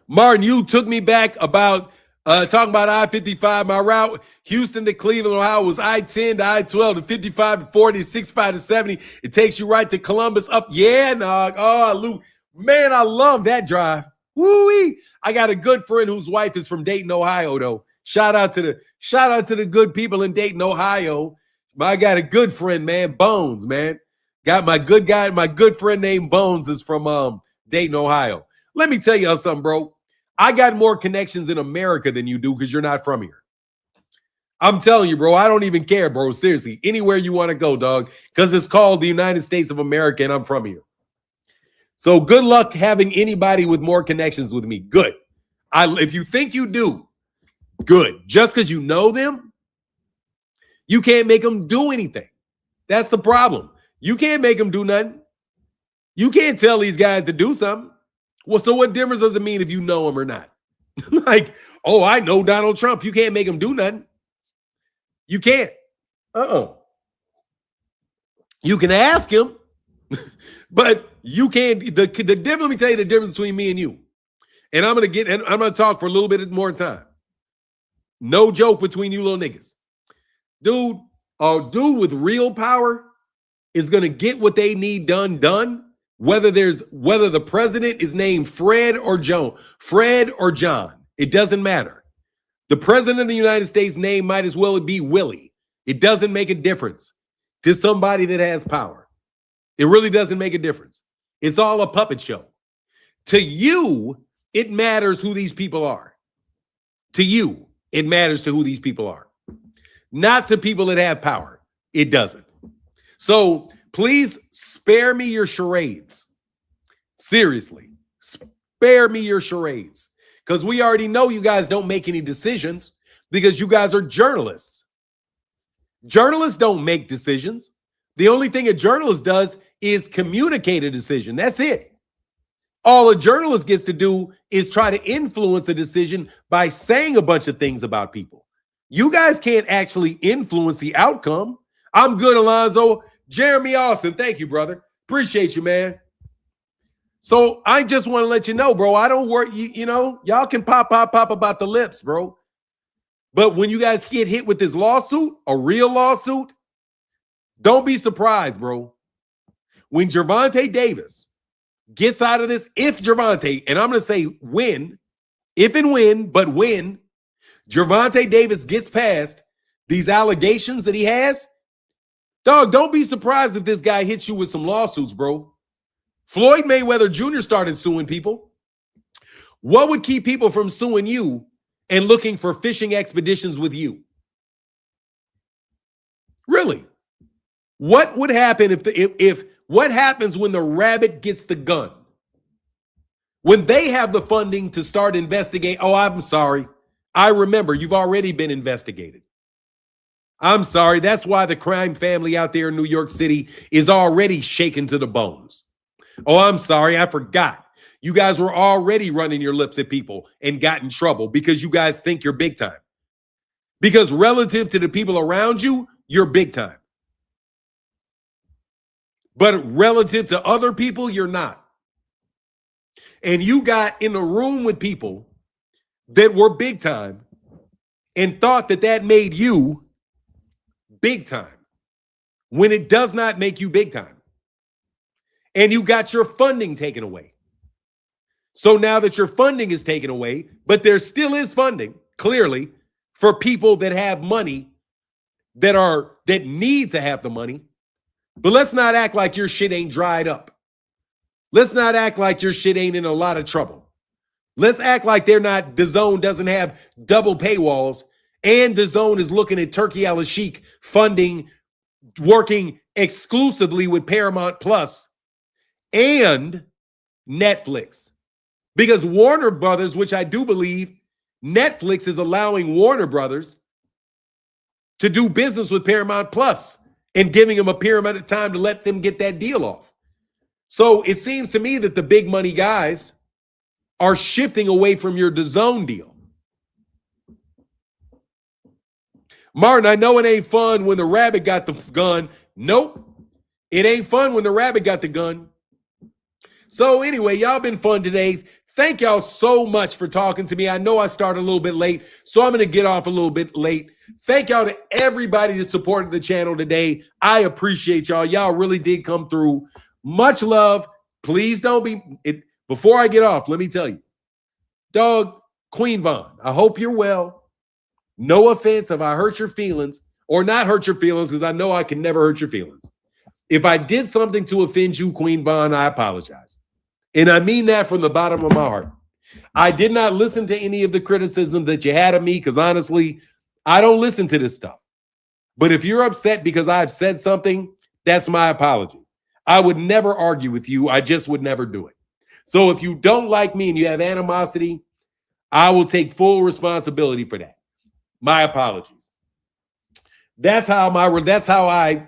Martin, you took me back about talking about I-55. My route, Houston to Cleveland, Ohio, was I-10 to I-12 to 55 to 40 to 65 to 70. It takes you right to Columbus up. Yeah, nah. Oh, Lou. Man, I love that drive. Woo-wee. I got a good friend whose wife is from Dayton, Ohio, though. Shout out to the good people in Dayton, Ohio. I got a good friend, man. Bones, man. Got my good friend named Bones is from Dayton, Ohio. Let me tell you something, bro. I got more connections in America than you do because you're not from here. I'm telling you, bro, I don't even care, bro. Seriously, anywhere you want to go, dog, because it's called the United States of America and I'm from here. So good luck having anybody with more connections with me. Good. If you think you do, good. Just because you know them, you can't make them do anything. That's the problem. You can't make them do nothing. You can't tell these guys to do something. Well, so what difference does it mean if you know him or not? Like, oh, I know Donald Trump. You can't make him do nothing. You can't. You can ask him, but you can't. The difference, let me tell you the difference between me and you. And I'm gonna talk for a little bit more time. No joke between you little niggas. Dude, a dude with real power is gonna get what they need done. Whether the president is named Fred or John, it doesn't matter. The president of the United States name might as well be Willie. It doesn't make a difference to somebody that has power. It really doesn't make a difference. It's all a puppet show. To you, it matters who these people are. To you, it matters to who these people are. Not to people that have power. It doesn't. So please spare me your charades. Seriously, spare me your charades. Because we already know you guys don't make any decisions because you guys are journalists. Journalists don't make decisions. The only thing a journalist does is communicate a decision. That's it. All a journalist gets to do is try to influence a decision by saying a bunch of things about people. You guys can't actually influence the outcome. I'm good, Alonzo. Jeremy Austin, thank you, brother. Appreciate you, man. So I just want to let you know, bro, I don't work, you know, y'all can pop about the lips, bro. But when you guys get hit with this lawsuit, a real lawsuit, don't be surprised, bro. When Gervonta Davis gets out of this, if Gervonta, and I'm going to say when, if and when, but when Gervonta Davis gets past these allegations that he has, dog, don't be surprised if this guy hits you with some lawsuits, bro. Floyd Mayweather Jr. started suing people. What would keep people from suing you and looking for fishing expeditions with you? Really? What would happen if what happens when the rabbit gets the gun? When they have the funding to start investigating, oh, I'm sorry. I remember you've already been investigated. I'm sorry. That's why the crime family out there in New York City is already shaken to the bones. Oh, I'm sorry. I forgot. You guys were already running your lips at people and got in trouble because you guys think you're big time. Because relative to the people around you, you're big time. But relative to other people, you're not. And you got in a room with people that were big time, and thought that that made you big time when it does not make you big time. And you got your funding taken away. So now that your funding is taken away, but there still is funding, clearly, for people that have money, that need to have the money. But let's not act like your shit ain't dried up. Let's not act like your shit ain't in a lot of trouble. Let's act like DAZN doesn't have double paywalls, and DAZN is looking at Turkey al-Sheikh funding, working exclusively with Paramount Plus and Netflix. Because Warner Brothers, which I do believe Netflix is allowing Warner Brothers to do business with Paramount Plus and giving them a period of time to let them get that deal off. So it seems to me that the big money guys are shifting away from your DAZN deal. Martin, I know it ain't fun when the rabbit got the gun. Nope. It ain't fun when the rabbit got the gun. So anyway, y'all been fun today. Thank y'all so much for talking to me. I know I started a little bit late, so I'm going to get off a little bit late. Thank y'all to everybody that supported the channel today. I appreciate y'all. Y'all really did come through. Much love. Please don't be it. Before I get off, let me tell you, dog, Queen Vaughn, I hope you're well. No offense if I hurt your feelings or not hurt your feelings, because I know I can never hurt your feelings. If I did something to offend you, Queen Vaughn, I apologize. And I mean that from the bottom of my heart. I did not listen to any of the criticism that you had of me, because honestly, I don't listen to this stuff. But if you're upset because I've said something, that's my apology. I would never argue with you. I just would never do it. So if you don't like me and you have animosity, I will take full responsibility for that. My apologies. That's how I,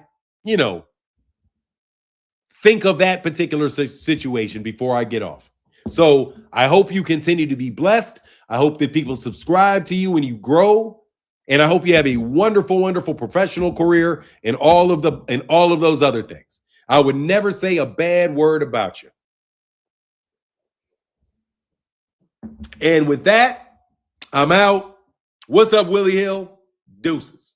think of that particular situation before I get off. So I hope you continue to be blessed. I hope that people subscribe to you and you grow. And I hope you have a wonderful, wonderful professional career and all of those other things. I would never say a bad word about you. And with that, I'm out. What's up, Willie Hill? Deuces.